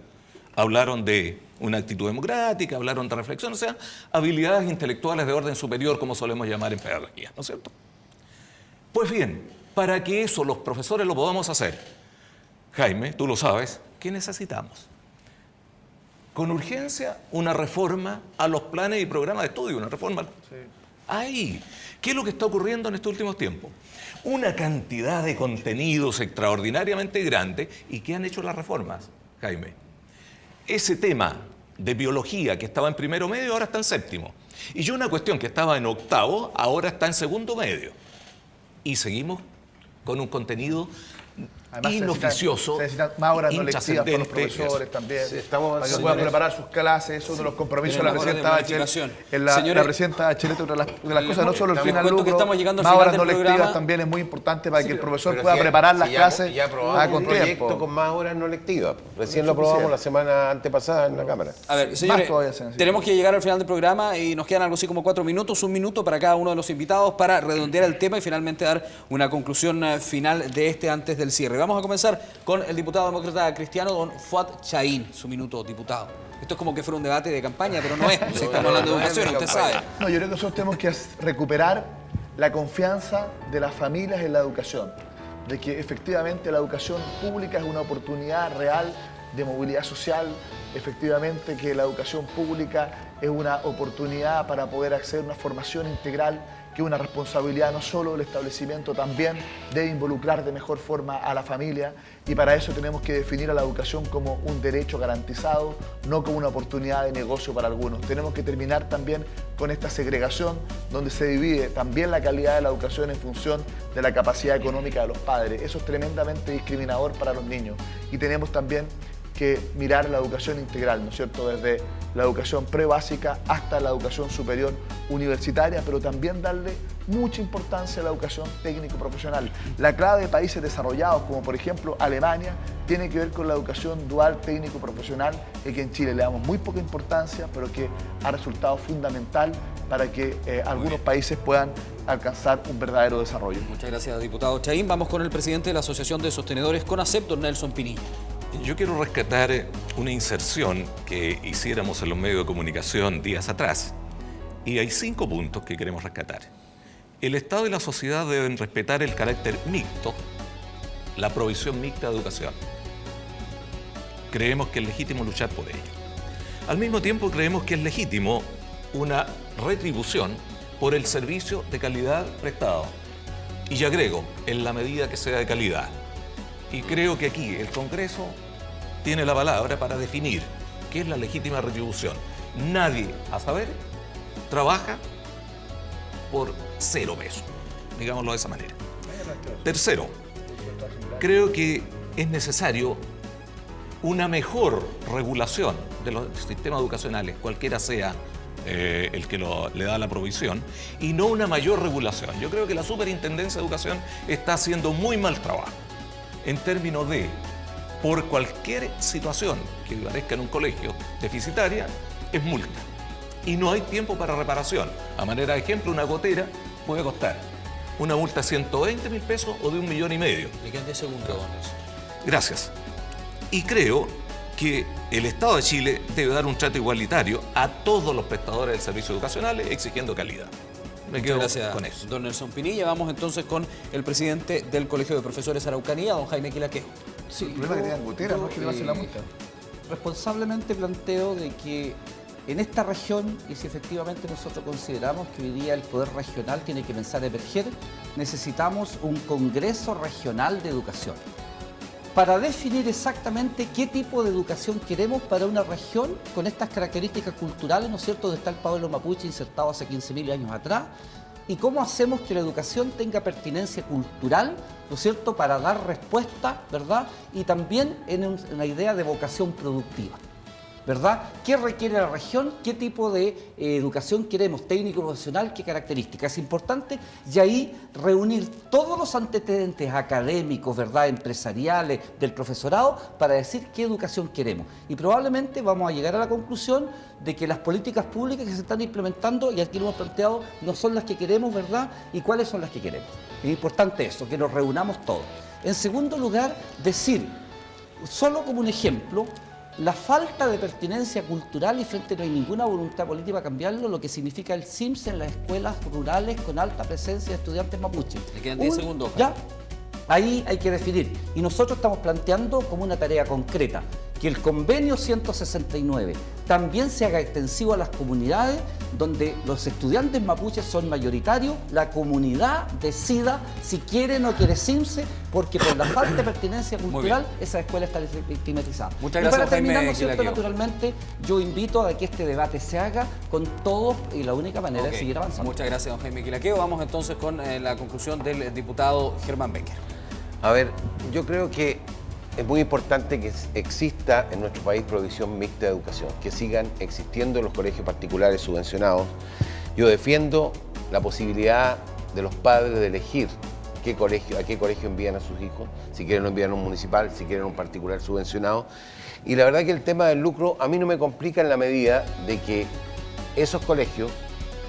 Hablaron de una actitud democrática, hablaron de reflexión, o sea, habilidades intelectuales de orden superior, como solemos llamar en pedagogía, ¿no es cierto? Pues bien, para que eso los profesores lo podamos hacer, Jaime, tú lo sabes, ¿qué necesitamos? Con urgencia, una reforma a los planes y programas de estudio, una reforma. Sí. Ahí, ¿qué es lo que está ocurriendo en estos últimos tiempos? Una cantidad de contenidos extraordinariamente grandes. ¿Y qué han hecho las reformas, Jaime? Ese tema de biología que estaba en primero medio ahora está en séptimo. Y yo una cuestión que estaba en octavo ahora está en segundo medio. Y seguimos con un contenido además, inoficioso, se necesitan más horas no lectivas para los profesores también, sí, para que puedan preparar sus clases. Es uno de los compromisos de la presidenta Bachelet. La presidenta Bachelet, otra de las cosas, no solo el fin al lucro, más horas no lectivas también es muy importante para que el profesor pueda preparar las clases con tiempo. Con más horas no lectivas. Recién lo aprobamos la semana antepasada en la Cámara. A ver, señores, tenemos que llegar al final del programa y nos quedan algo así como 4 minutos, 1 minuto para cada uno de los invitados para redondear el tema y finalmente dar una conclusión final de este antes del cierre. Vamos a comenzar con el diputado demócrata cristiano, don Fuad Chahín. Su minuto, diputado. Esto es como que fuera un debate de campaña, pero no es. Pues estamos hablando de educación, usted sabe. No, yo creo que nosotros tenemos que recuperar la confianza de las familias en la educación. De que efectivamente la educación pública es una oportunidad real de movilidad social. Efectivamente que la educación pública es una oportunidad para poder acceder a una formación integral, que es una responsabilidad no solo del establecimiento, también debe involucrar de mejor forma a la familia, y para eso tenemos que definir a la educación como un derecho garantizado, no como una oportunidad de negocio para algunos. Tenemos que terminar también con esta segregación donde se divide también la calidad de la educación en función de la capacidad económica de los padres. Eso es tremendamente discriminador para los niños, y tenemos también que mirar la educación integral, ¿no es cierto?, desde la educación prebásica hasta la educación superior universitaria, pero también darle mucha importancia a la educación técnico-profesional. La clave de países desarrollados, como por ejemplo Alemania, tiene que ver con la educación dual técnico-profesional, que en Chile le damos muy poca importancia, pero que ha resultado fundamental para que algunos países puedan alcanzar un verdadero desarrollo. Muchas gracias, diputado Chaín. Vamos con el presidente de la Asociación de Sostenedores CONACEP, don Nelson Pinilla. Yo quiero rescatar una inserción que hiciéramos en los medios de comunicación días atrás. Y hay 5 puntos que queremos rescatar. El Estado y la sociedad deben respetar el carácter mixto, la provisión mixta de educación. Creemos que es legítimo luchar por ello. Al mismo tiempo, creemos que es legítimo una retribución por el servicio de calidad prestado. Y agrego, en la medida que sea de calidad. Y creo que aquí el Congreso tiene la palabra para definir qué es la legítima retribución. Nadie, a saber, trabaja por 0 pesos, digámoslo de esa manera. Tercero, creo que es necesario una mejor regulación de los sistemas educacionales, cualquiera sea el que le da la provisión, y no una mayor regulación. Yo creo que la Superintendencia de Educación está haciendo muy mal trabajo en términos de, por cualquier situación que aparezca en un colegio deficitaria, es multa. Y no hay tiempo para reparación. A manera de ejemplo, una gotera puede costar una multa de 120.000 pesos o de 1,5 millones. Me quedan 10 segundos, don Nelson. Gracias. Y creo que el Estado de Chile debe dar un trato igualitario a todos los prestadores de servicios educacionales exigiendo calidad. Me quedo Gracias, con eso. don Nelson Pinilla. Vamos entonces con el presidente del Colegio de Profesores Araucanía, don Jaime Quilaqueo. Sí, El problema es que tengan goteras, no es que le pasen la multa. Responsablemente planteo de que en esta región, y si efectivamente nosotros consideramos que hoy día el poder regional tiene que pensar emerger, necesitamos un Congreso Regional de Educación para definir exactamente qué tipo de educación queremos para una región con estas características culturales, ¿no es cierto?, donde está el pueblo mapuche insertado hace 15.000 años atrás, y cómo hacemos que la educación tenga pertinencia cultural, ¿no es cierto?, para dar respuesta, ¿verdad?, y también en una idea de vocación productiva, ¿verdad? ¿Qué requiere la región? ¿Qué tipo de educación queremos? Técnico, profesional, ¿qué características? Es importante y ahí reunir todos los antecedentes académicos, ¿verdad?, empresariales, del profesorado, para decir qué educación queremos. Y probablemente vamos a llegar a la conclusión de que las políticas públicas que se están implementando, y aquí lo hemos planteado, no son las que queremos, ¿verdad? ¿Y cuáles son las que queremos? Es importante eso, que nos reunamos todos. En segundo lugar, decir, solo como un ejemplo, la falta de pertinencia cultural, y frente no hay ninguna voluntad política para cambiarlo, lo que significa el SIMS en las escuelas rurales con alta presencia de estudiantes mapuches. Le quedan 10 segundos. Ya, ahí hay que definir. Y nosotros estamos planteando como una tarea concreta que el convenio 169 también se haga extensivo a las comunidades donde los estudiantes mapuches son mayoritarios, la comunidad decida si quiere o no quiere SIMSE, porque por la falta de pertinencia cultural esa escuela está estigmatizada. Muchas Y gracias, para terminar, Jaime ¿no es cierto?, Quilaqueo. naturalmente, yo invito a que este debate se haga con todos y la única manera Ok. de seguir avanzando. Muchas gracias, don Jaime Quilaqueo. Vamos entonces con la conclusión del diputado Germán Becker. A ver, yo creo que es muy importante que exista en nuestro país provisión mixta de educación, que sigan existiendo los colegios particulares subvencionados. Yo defiendo la posibilidad de los padres de elegir a qué colegio envían a sus hijos, si quieren lo envían a un municipal, si quieren a un particular subvencionado. Y la verdad que el tema del lucro a mí no me complica en la medida de que esos colegios,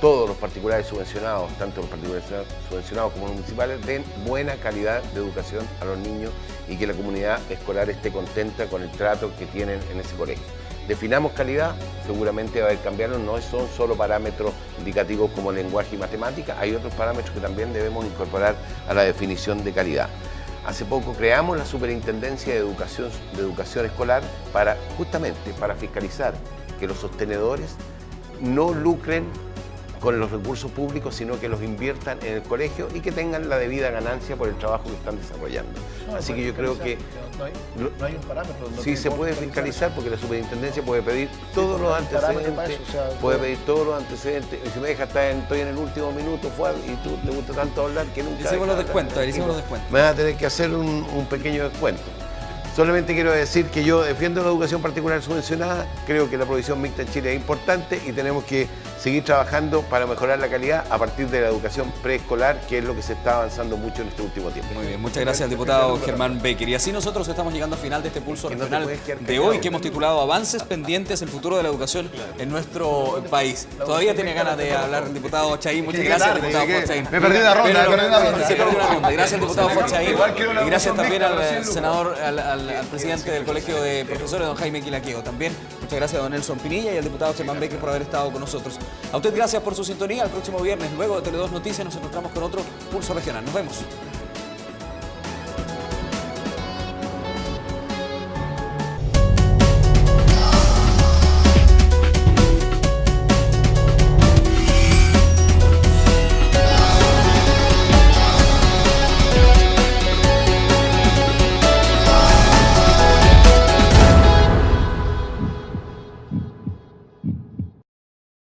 todos los particulares subvencionados, tanto los particulares subvencionados como los municipales, den buena calidad de educación a los niños y que la comunidad escolar esté contenta con el trato que tienen en ese colegio. Definamos calidad, seguramente va a haber cambiarlo, no son solo parámetros indicativos como lenguaje y matemática, hay otros parámetros que también debemos incorporar a la definición de calidad. Hace poco creamos la Superintendencia de Educación Escolar justamente para fiscalizar que los sostenedores no lucren con los recursos públicos, sino que los inviertan en el colegio y que tengan la debida ganancia por el trabajo que están desarrollando. Así que yo creo que No hay un parámetro. sí se puede fiscalizar porque la superintendencia puede pedir todos los antecedentes, Y si me dejas estoy en el último minuto, y tú te gusta tanto hablar que nunca... Hicimos los descuentos, Me vas a tener que hacer un pequeño descuento. Solamente quiero decir que yo defiendo la educación particular subvencionada, creo que la provisión mixta en Chile es importante y tenemos que seguir trabajando para mejorar la calidad a partir de la educación preescolar, que es lo que se está avanzando mucho en este último tiempo. Muy bien, muchas gracias al diputado Germán Becker. Y así nosotros estamos llegando al final de este pulso regional de hoy, que hemos titulado Avances pendientes, el futuro de la educación en nuestro país. Todavía tiene ganas de hablar el diputado Chaín. Muchas gracias, diputado Chaín. Me perdí una ronda, Se perdió una ronda. Gracias al diputado Chaín. Y gracias también al senador, al presidente del Colegio de Profesores, don Jaime Quilaqueo. También muchas gracias a don Nelson Pinilla y al diputado Germán Becker por haber estado con nosotros. A usted gracias por su sintonía. El próximo viernes, luego de Tele2 Noticias, nos encontramos con otro Pulso Regional. Nos vemos.